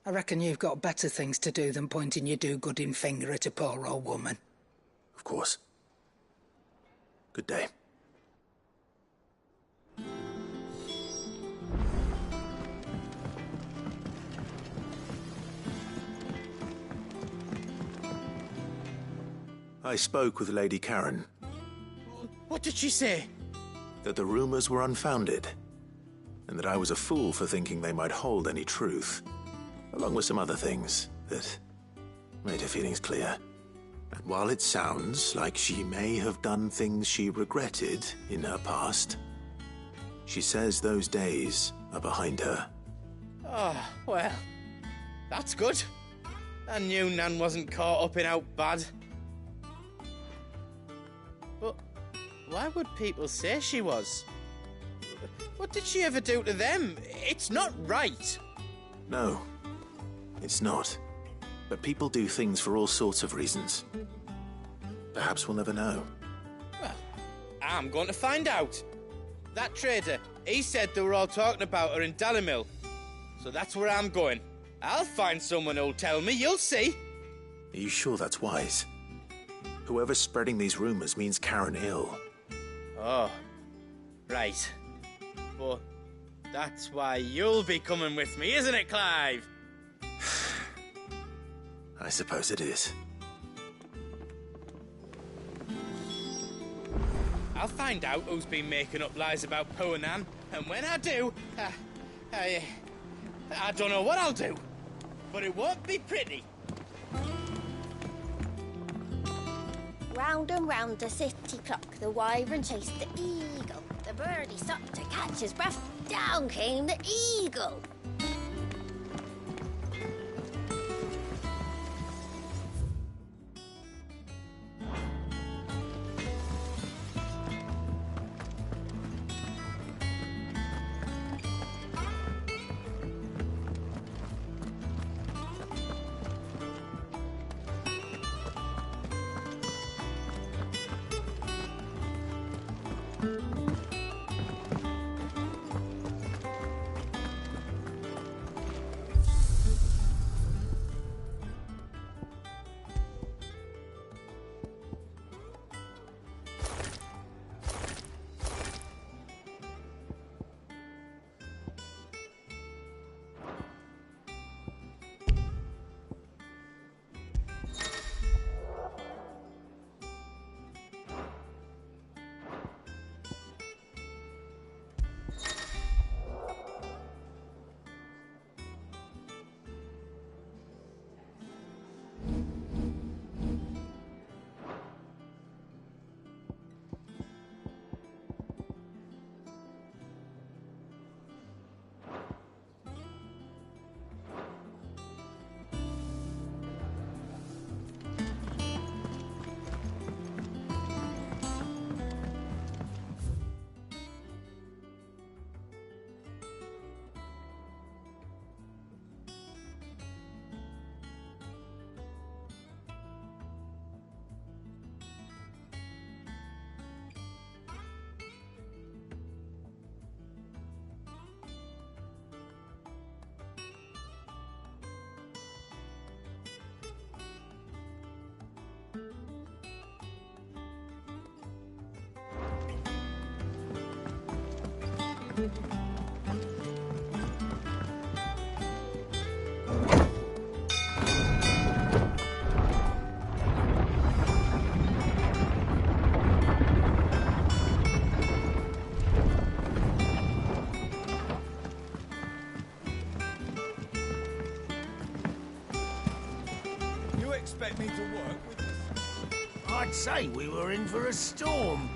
I reckon you've got better things to do than pointing your do-gooding finger at a poor old woman. Of course. Good day. I spoke with Lady Karen. What did she say? That the rumors were unfounded, and that I was a fool for thinking they might hold any truth, along with some other things that made her feelings clear. And while it sounds like she may have done things she regretted in her past, she says those days are behind her. Oh, well, that's good. I knew Nan wasn't caught up in out bad. But why would people say she was? What did she ever do to them? It's not right. No, it's not. But people do things for all sorts of reasons. Perhaps we'll never know. Well, I'm going to find out. That trader, he said they were all talking about her in Dalimil. So that's where I'm going. I'll find someone who'll tell me, you'll see. Are you sure that's wise? Whoever's spreading these rumors means Karen ill. Oh, right. But that's why you'll be coming with me, isn't it, Clive? I suppose it is. I'll find out who's been making up lies about poor Nan, and when I do, I don't know what I'll do, but it won't be pretty. Round and round the city clock, the wyvern chased the eagle. The birdie stopped to catch his breath. Down came the eagle. You expect me to work with this? I'd say we were in for a storm.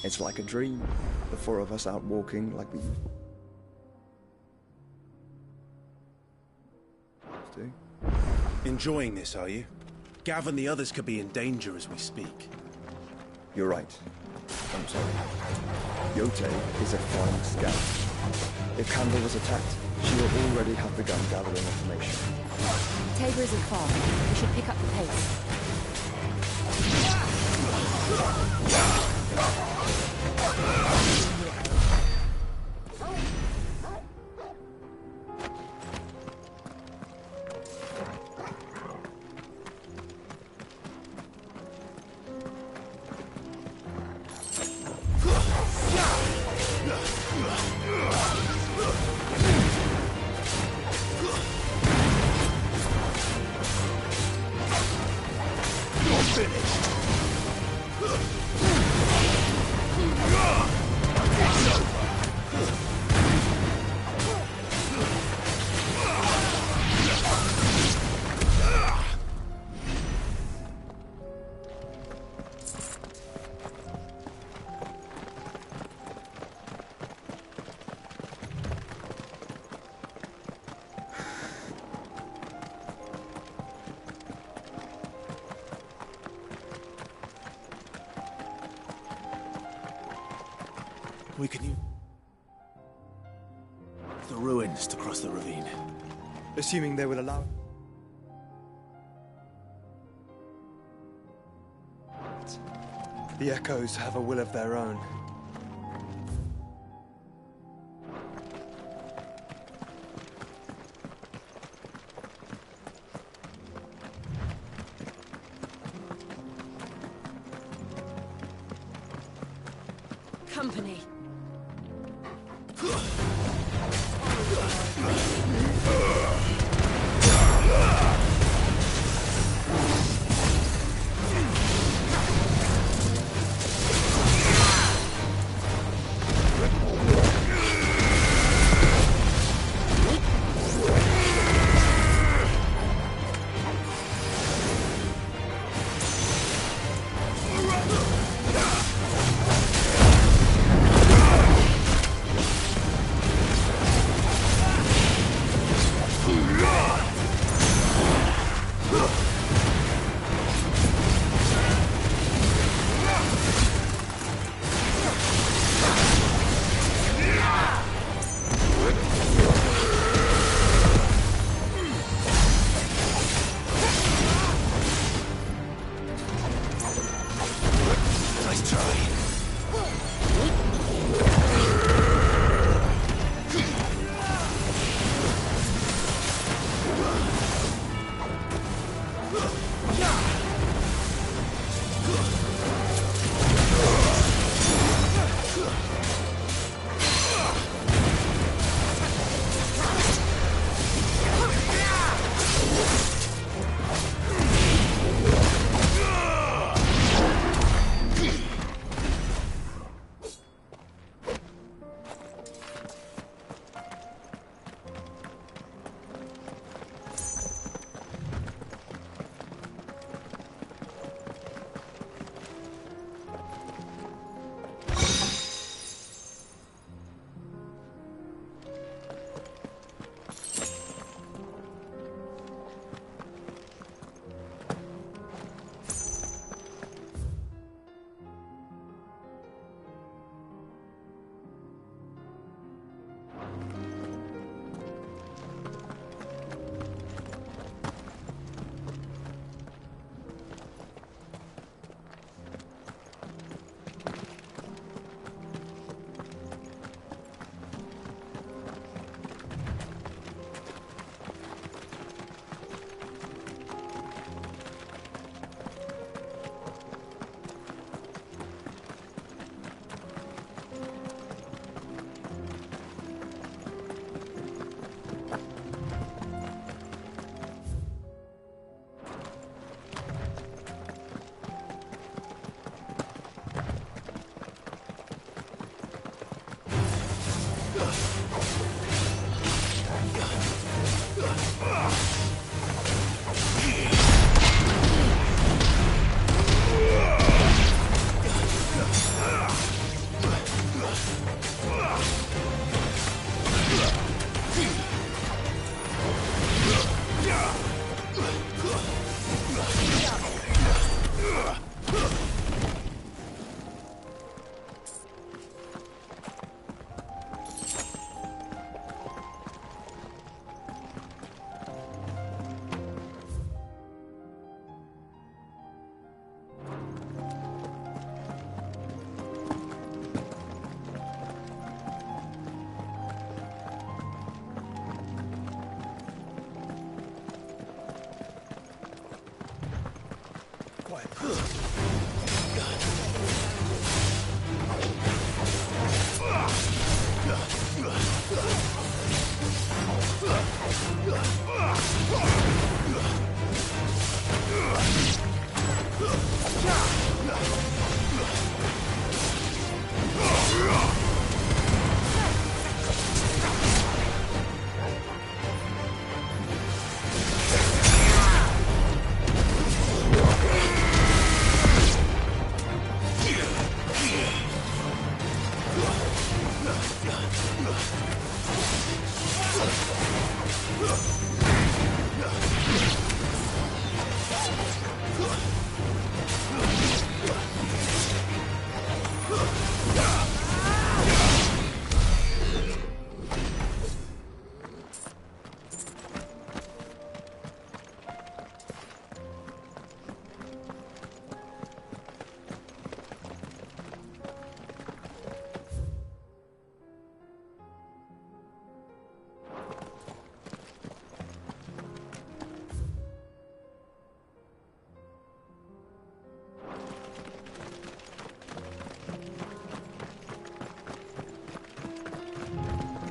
It's like a dream. The four of us out walking like we do. Enjoying this, are you? Gav and the others could be in danger as we speak. You're right. I'm sorry. Yote is a flying scout. If Candle was attacked, she will already have begun gathering information. Tabor isn't far. We should pick up the pace. We can use the ruins to cross the ravine. Assuming they will allow. The echoes have a will of their own. Company. quiet.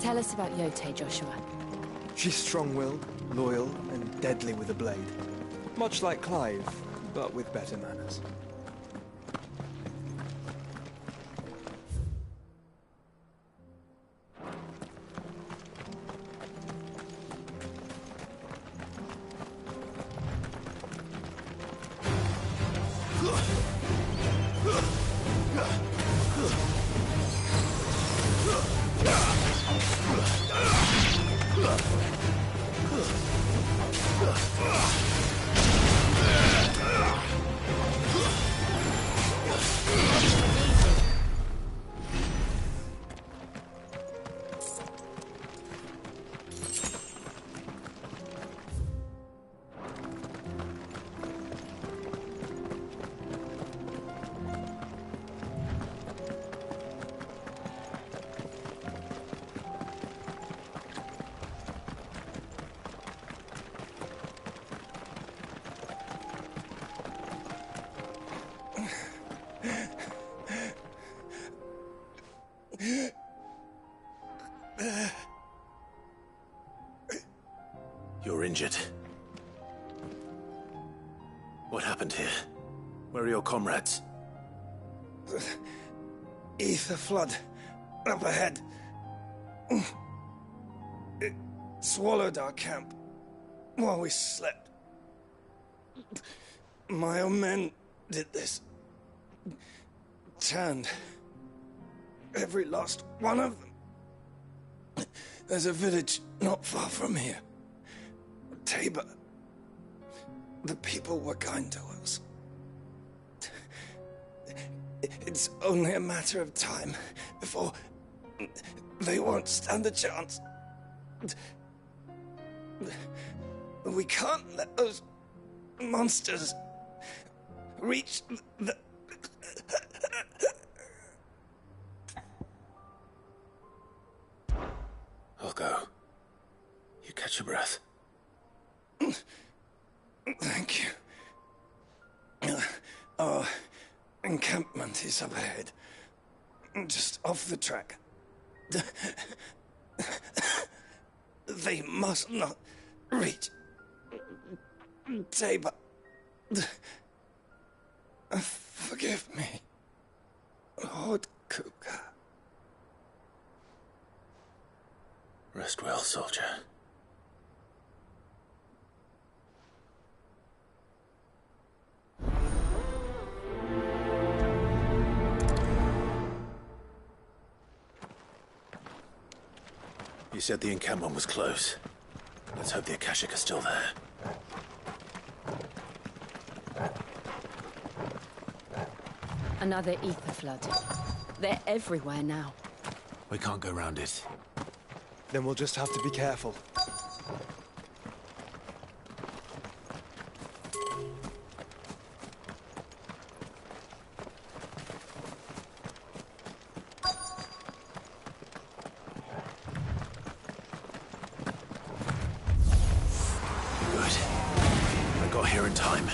Tell us about Yote, Joshua. She's strong-willed, loyal, and deadly with a blade. Much like Clive, but with better manners. You're injured. What happened here? Where are your comrades? The ether flood up ahead. It swallowed our camp while we slept. My own men did this. Turned every last one of them. There's a village not far from here. Tabor. The people were kind to us. It's only a matter of time before they won't stand a chance. We can't let those monsters reach the... I'll go. You catch your breath. Thank you. Our encampment is up ahead. Just off the track. They must not reach Tabor. Forgive me, Lord Kuka. Rest well, soldier. You said the encampment was close. Let's hope the Akashic are still there. Another ether flood. They're everywhere now. We can't go round it. Then we'll just have to be careful. got here in time.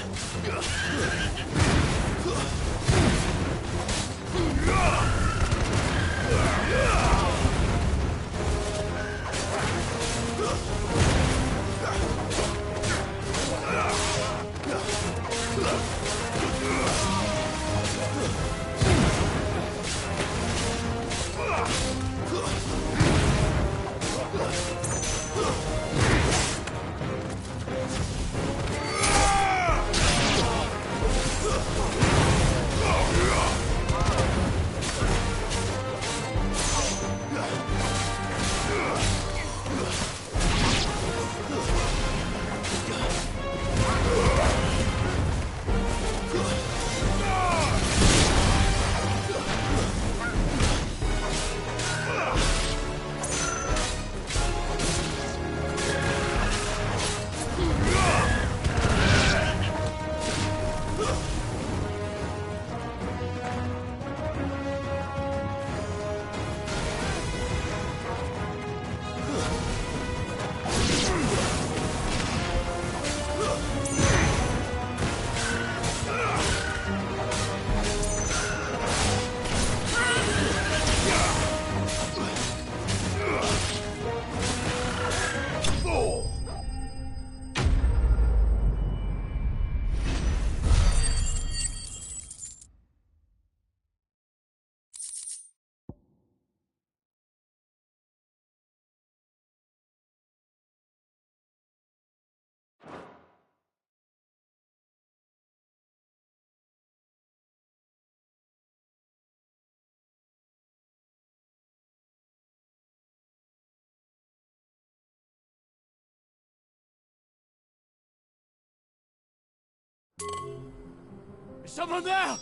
Is someone there?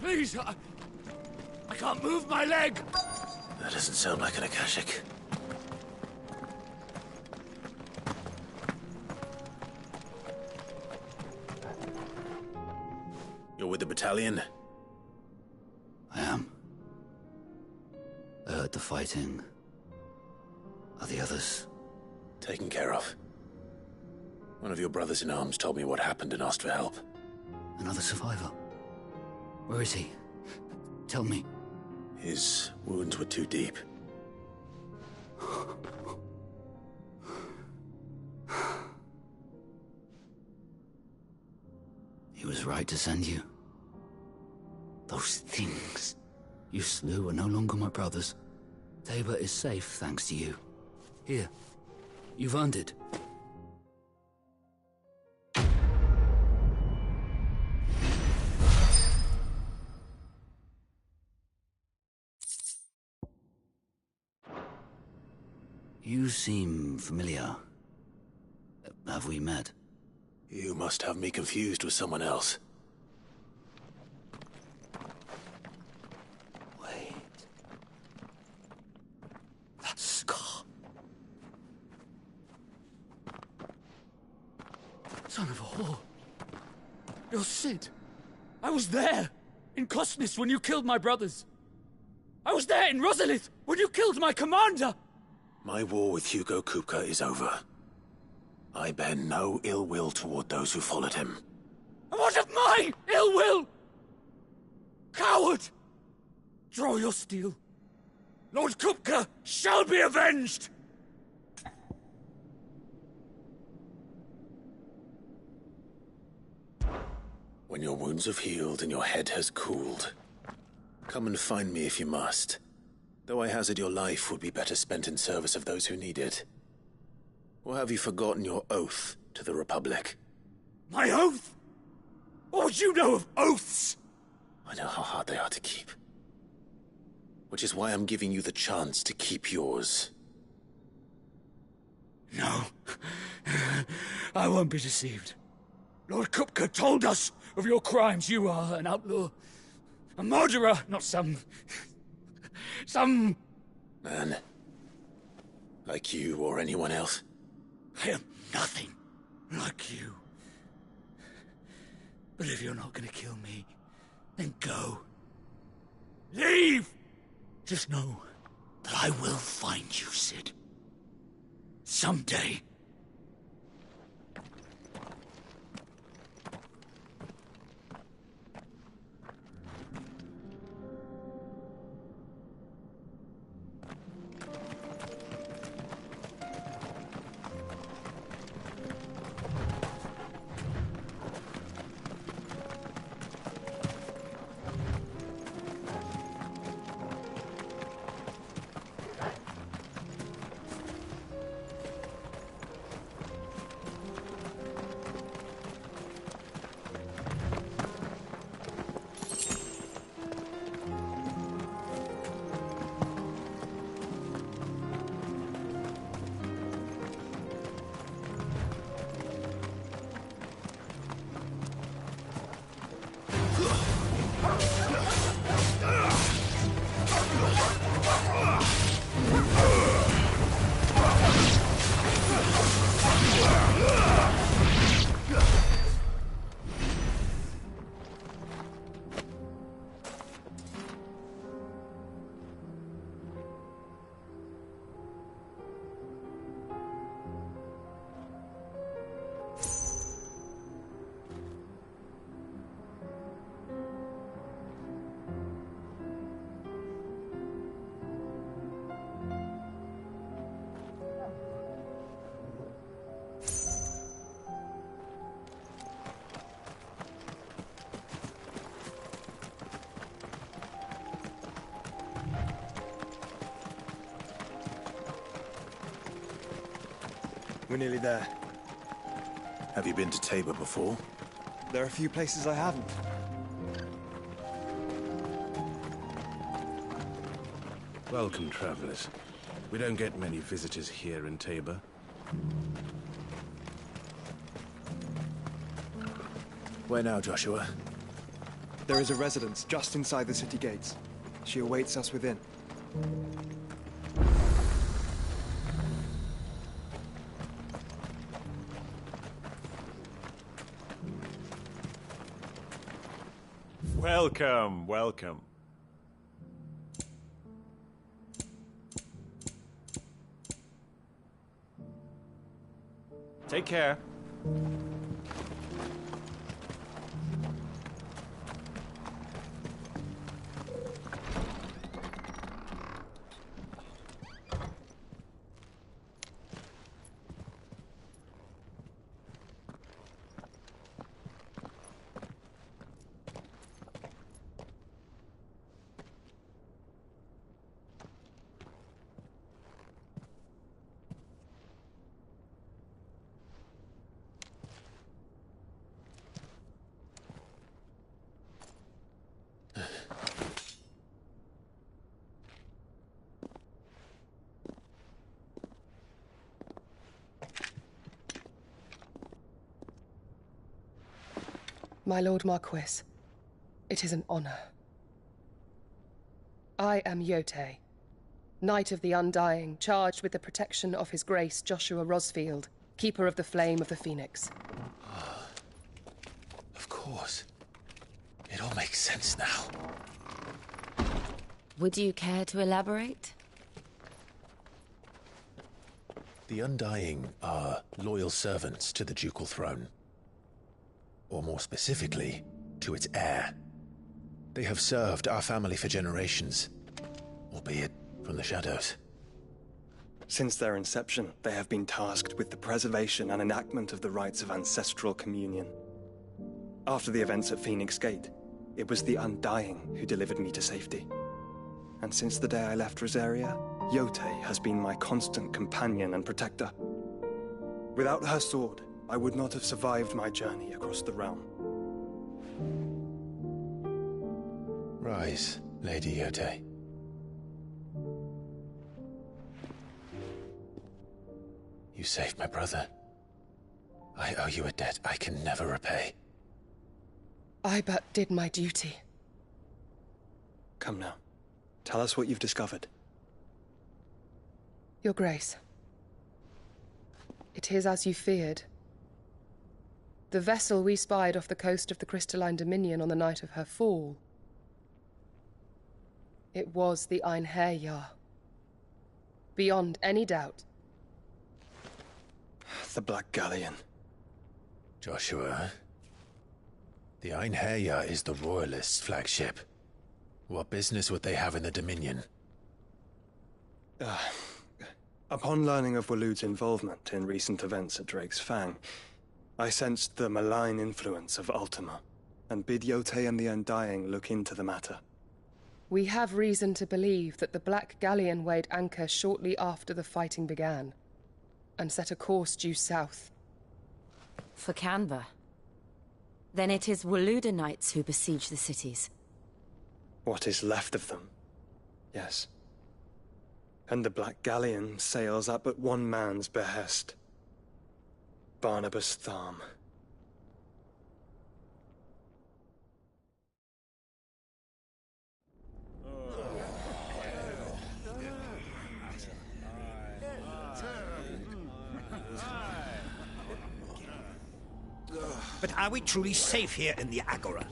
Please, I can't move my leg. That doesn't sound like an Akashic. You're with the battalion? I am. I heard the fighting. Are the others? Taken care of. One of your brothers in arms told me what happened and asked for help. Another survivor? Where is he? Tell me. His wounds were too deep. He was right to send you. Those things you slew are no longer my brothers. Tabor is safe thanks to you. Here, you've earned it. You seem familiar. Have we met? You must have me confused with someone else. Wait. That scar. Son of a whore. You're Sid. I was there, in Cosnis, when you killed my brothers. I was there in Rosalith, when you killed my commander. My war with Hugo Kupka is over. I bear no ill will toward those who followed him. And what of my ill will? Coward! Draw your steel. Lord Kupka shall be avenged! When your wounds have healed and your head has cooled, come and find me if you must. Though I hazard your life would be better spent in service of those who need it. Or have you forgotten your oath to the Republic? My oath? What would you know of oaths? I know how hard they are to keep. Which is why I'm giving you the chance to keep yours. No. I won't be deceived. Lord Kupka told us of your crimes. You are an outlaw. A murderer, not some man. Like you or anyone else. I am nothing like you. But if you're not gonna kill me, then go. Leave! Just know that I will find you, Sid. Someday. We're nearly there. Have you been to Tabor before? There are a few places I haven't. Welcome, travelers. We don't get many visitors here in Tabor. Where now, Joshua? There is a residence just inside the city gates. She awaits us within. Welcome, welcome. Take care. My Lord Marquis, it is an honor. I am Yote, Knight of the Undying, charged with the protection of His Grace Joshua Rosfield, Keeper of the Flame of the Phoenix. Of course. It all makes sense now. Would you care to elaborate? The Undying are loyal servants to the ducal throne. Or more specifically, to its heir. They have served our family for generations, albeit from the shadows. Since their inception, they have been tasked with the preservation and enactment of the rites of ancestral communion. After the events at Phoenix Gate, it was the Undying who delivered me to safety. And since the day I left Rosaria, Yote has been my constant companion and protector. Without her sword, I would not have survived my journey across the realm. Rise, Lady Yote. You saved my brother. I owe you a debt I can never repay. I but did my duty. Come now. Tell us what you've discovered. Your Grace. It is as you feared. The vessel we spied off the coast of the Crystalline Dominion on the night of her fall. It was the Einherjar. Beyond any doubt. The Black Galleon. Joshua, the Einherjar is the Royalists' flagship. What business would they have in the Dominion? Upon learning of Waloed's involvement in recent events at Drake's Fang, I sensed the malign influence of Ultima, and bid Yote and the Undying look into the matter. We have reason to believe that the Black Galleon weighed anchor shortly after the fighting began, and set a course due south. For Canva. Then it is Waloed knights who besiege the cities. What is left of them, yes. And the Black Galleon sails at but one man's behest. Barnabas Tharm. But are we truly safe here in the Agora?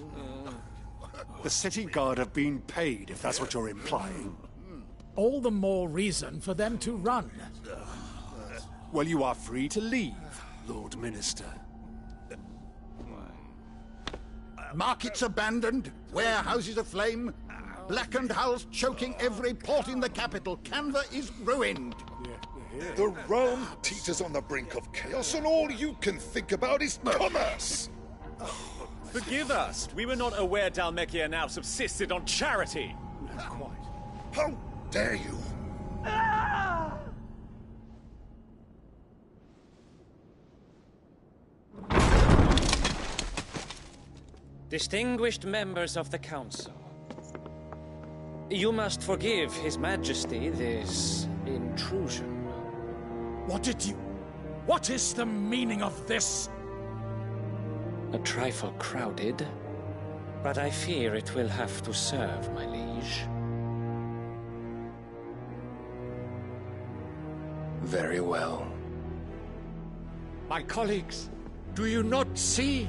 The city guard have been paid, if that's what you're implying. All the more reason for them to run. Well, you are free to leave, Lord Minister. Markets abandoned, warehouses aflame, blackened hulls choking every port in the capital. Canva is ruined. The realm teeters on the brink of chaos, and all you can think about is commerce! Forgive us. We were not aware Dhalmekia now subsisted on charity. Quite. How dare you? Distinguished members of the Council, you must forgive His Majesty this intrusion. What is the meaning of this? A trifle crowded, but I fear it will have to serve, my liege. Very well. My colleagues, do you not see?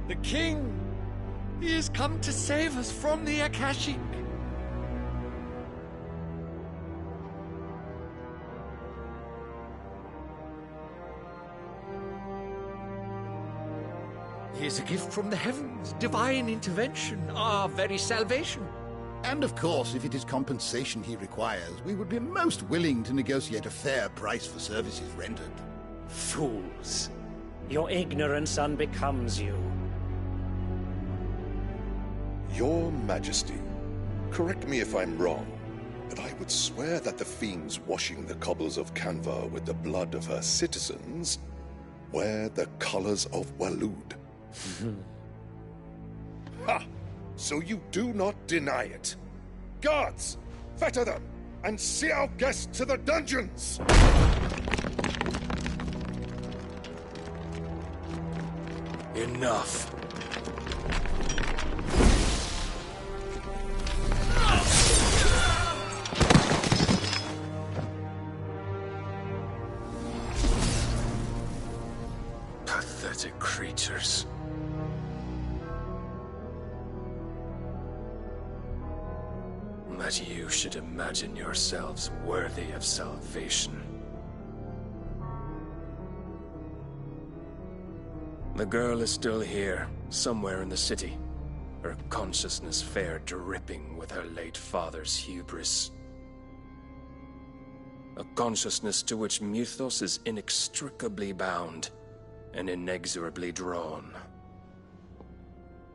The king! He has come to save us from the Akashic! He is a gift from the heavens, divine intervention, our very salvation. And of course, if it is compensation he requires, we would be most willing to negotiate a fair price for services rendered. Fools! Your ignorance unbecomes you. Your Majesty, correct me if I'm wrong, but I would swear that the fiends washing the cobbles of Canva with the blood of her citizens wear the colors of Waloed. Ha! So you do not deny it. Guards, fetter them, and see our guests to the dungeons! Enough. Pathetic creatures. That you should imagine yourselves worthy of salvation. The girl is still here, somewhere in the city. Her consciousness fair dripping with her late father's hubris. A consciousness to which Mythos is inextricably bound and inexorably drawn.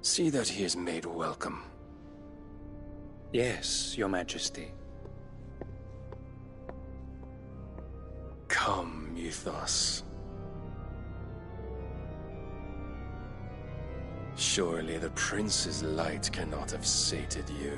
See that he is made welcome. Yes, Your Majesty. Come, Mythos. Surely the prince's light cannot have sated you.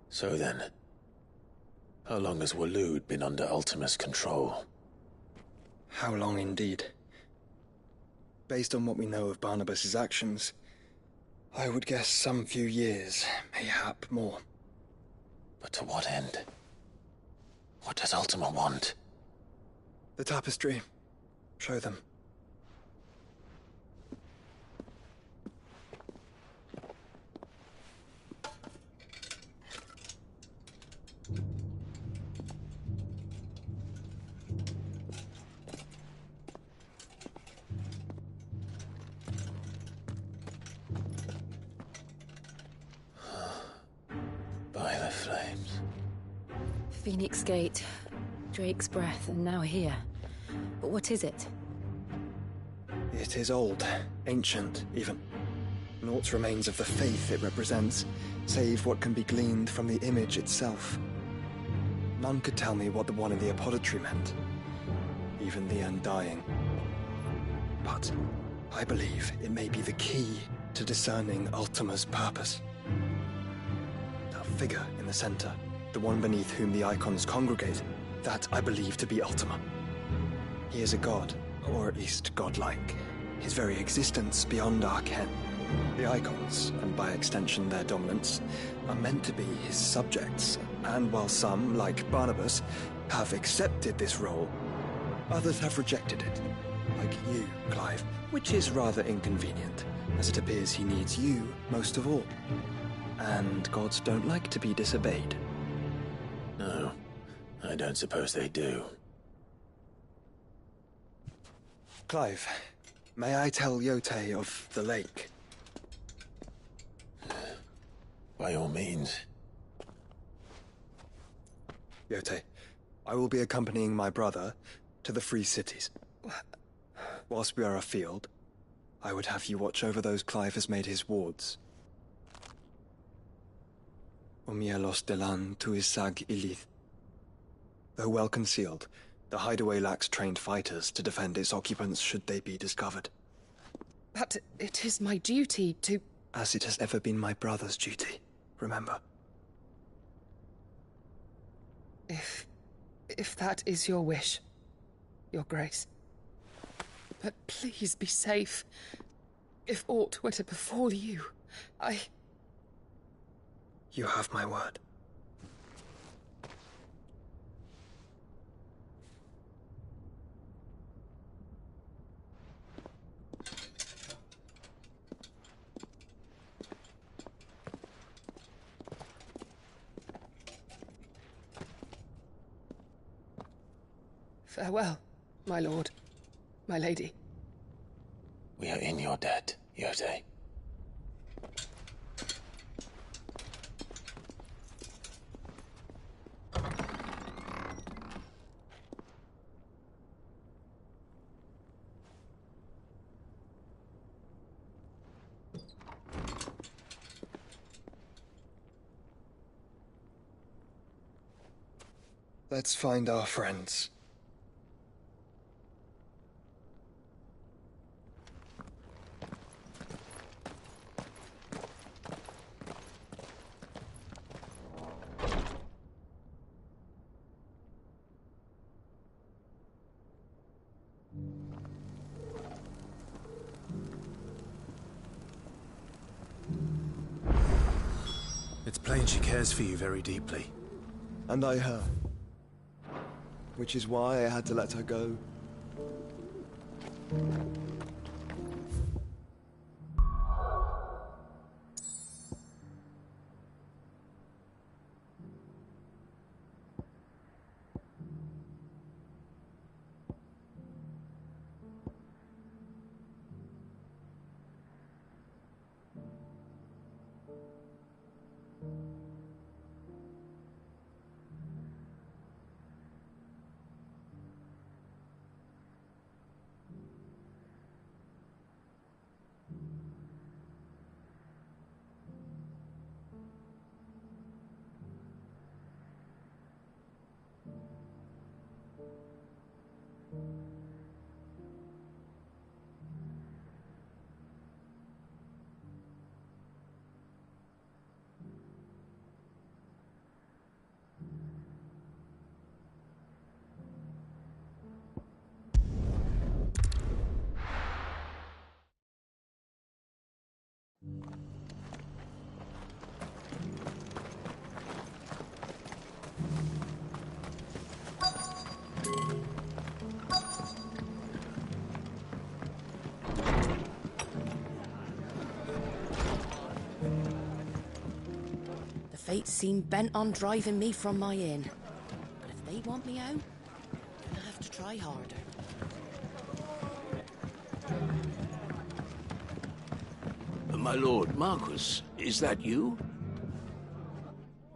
So then, how long has Waloed been under Ultima's control? How long indeed? Based on what we know of Barnabas's actions, I would guess some few years, mayhap more. But to what end? What does Ultima want? The tapestry. Show them. By the flames. Phoenix Gate, Drake's Breath, and now here. But what is it? It is old, ancient, even. Naught remains of the faith it represents, save what can be gleaned from the image itself. None could tell me what the one in the apothecary meant, even the Undying. But I believe it may be the key to discerning Ultima's purpose. That figure in the center, the one beneath whom the icons congregate, that I believe to be Ultima. He is a god, or at least godlike, his very existence beyond our ken. The icons, and by extension their dominants, are meant to be his subjects, and while some, like Barnabas, have accepted this role, others have rejected it, like you, Clive, which is rather inconvenient, as it appears he needs you most of all. And gods don't like to be disobeyed. No, I don't suppose they do. Clive, may I tell Yote of the lake? By all means. Yote, I will be accompanying my brother to the Free Cities. Whilst we are afield, I would have you watch over those Clive has made his wards. Omielos delan tuisag ilith. Though well concealed, the hideaway lacks trained fighters to defend its occupants should they be discovered. But it is my duty to... As it has ever been my brother's duty, remember. If that is your wish, Your Grace. But please be safe. If aught were to befall you, You have my word. Farewell, my lord, my lady. We are in your debt, Yote. Let's find our friends. It's plain she cares for you very deeply. And I her. Which is why I had to let her go. Fates seem bent on driving me from my inn. But if they want me out, I'm gonna have to try harder. My lord Marquis, is that you?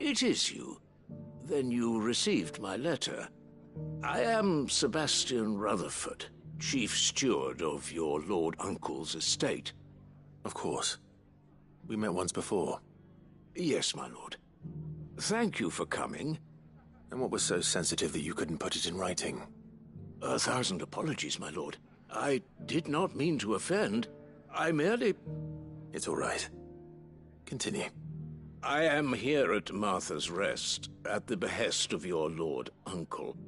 It is you. Then you received my letter. I am Sebastian Rutherford, chief steward of your lord uncle's estate. Of course. We met once before. Yes, my lord. Thank you for coming. And what was so sensitive that you couldn't put it in writing? 1,000 apologies, my lord. I did not mean to offend. I merely... It's all right. Continue. I am here at Martha's Rest, at the behest of your lord uncle,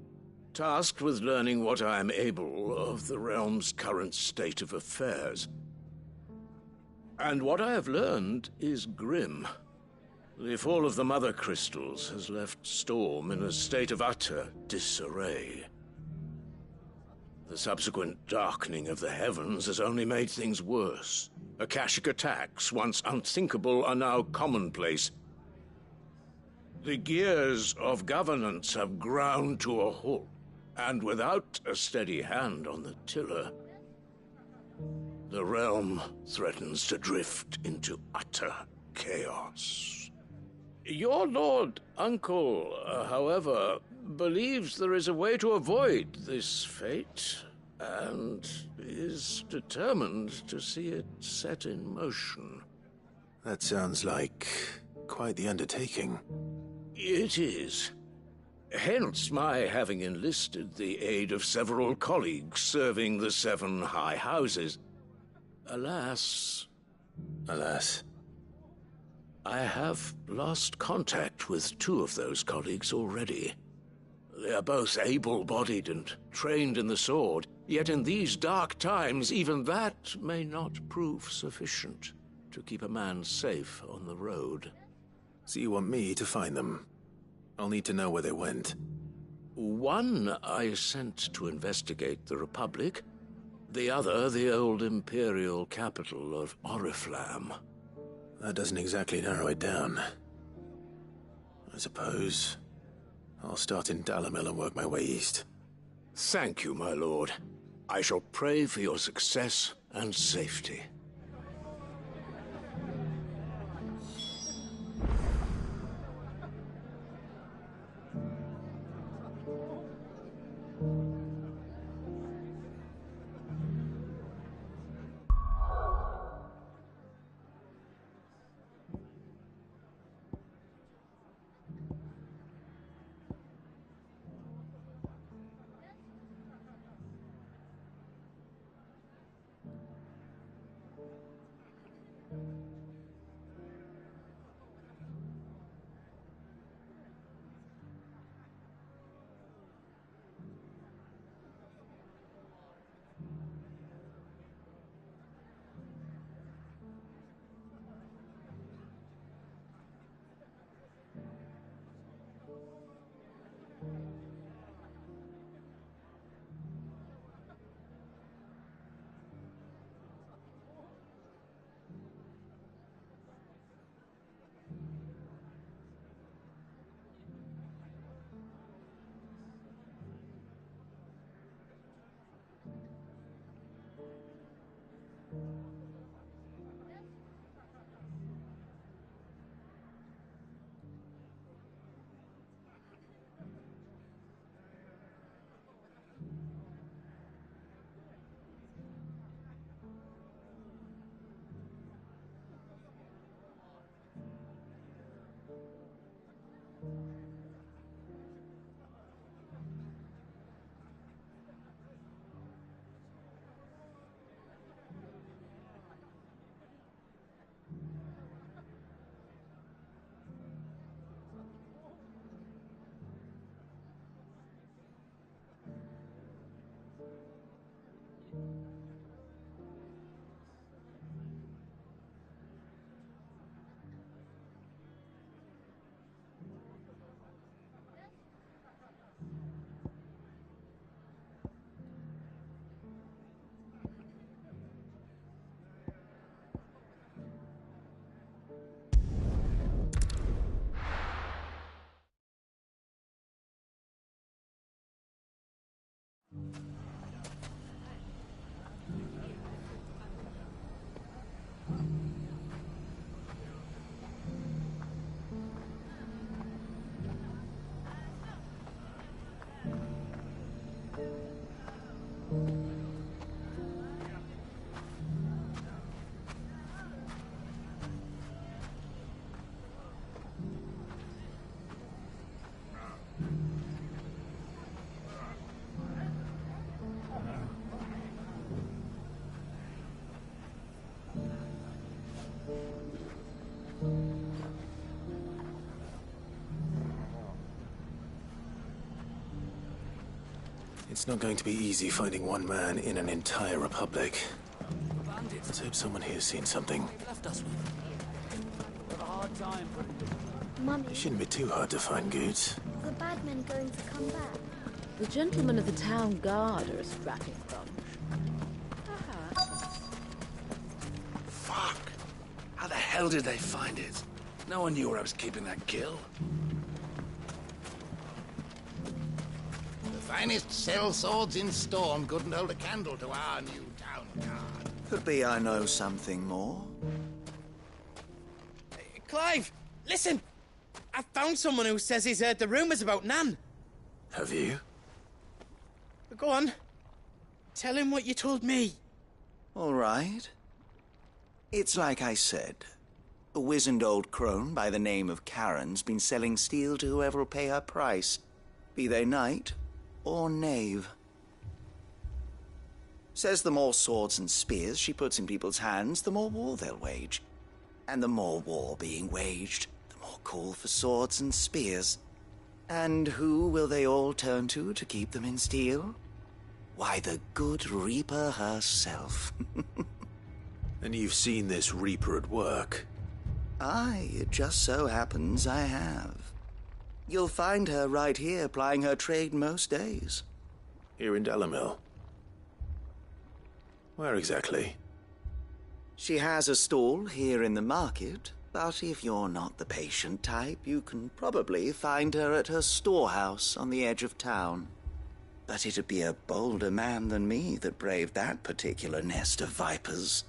tasked with learning what I am able of the realm's current state of affairs. And what I have learned is grim. The fall of the Mother Crystals has left Storm in a state of utter disarray. The subsequent darkening of the heavens has only made things worse. Akashic attacks, once unthinkable, are now commonplace. The gears of governance have ground to a halt, and without a steady hand on the tiller, the realm threatens to drift into utter chaos. Your Lord Uncle, however, believes there is a way to avoid this fate, and is determined to see it set in motion. That sounds like quite the undertaking. It is. Hence my having enlisted the aid of several colleagues serving the 7 high houses. Alas, I have lost contact with 2 of those colleagues already. They are both able-bodied and trained in the sword, yet in these dark times even that may not prove sufficient to keep a man safe on the road. So you want me to find them? I'll need to know where they went. One I sent to investigate the Republic, the other the old Imperial capital of Oriflamme. That doesn't exactly narrow it down. I suppose I'll start in Dalimil and work my way east. Thank you, my lord. I shall pray for your success and safety. It's not going to be easy finding one man in an entire republic. Let's hope someone here's seen something. Mummy, It shouldn't be too hard to find goods. the bad men going to come back? The gentlemen of the town guard are a strapping bunch. Fuck! How the hell did they find it? No one knew where I was keeping that kill. The finest cell swords in Storm couldn't hold a candle to our new town guard. Could be I know something more. Clive, listen! I found someone who says he's heard the rumours about Nan. Have you? Go on. Tell him what you told me. All right. It's like I said. A wizened old crone by the name of Karen's been selling steel to whoever will pay her price, be they knight or knave. Says the more swords and spears she puts in people's hands, the more war they'll wage. And the more war being waged, the more call for swords and spears. And who will they all turn to keep them in steel? Why, the good Reaper herself. And you've seen this Reaper at work? Aye, it just so happens I have. You'll find her right here plying her trade most days. Here in Dalimil? Where exactly? She has a stall here in the market, but if you're not the patient type, you can probably find her at her storehouse on the edge of town. But it'd be a bolder man than me that braved that particular nest of vipers.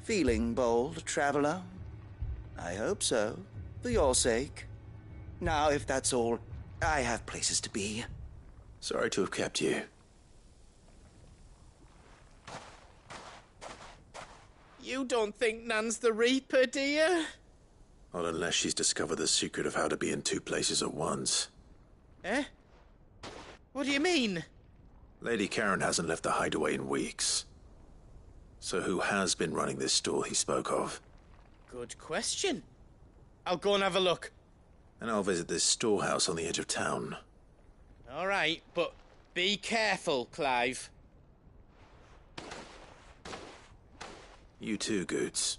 Feeling bold, traveler? I hope so, for your sake. Now, if that's all, I have places to be. Sorry to have kept you. You don't think Nan's the Reaper, do you? Not unless she's discovered the secret of how to be in two places at once. Eh? What do you mean? Lady Karen hasn't left the hideaway in weeks. So who has been running this stall he spoke of? Good question. I'll go and have a look. And I'll visit this storehouse on the edge of town. All right, but be careful, Clive. You too, Goots.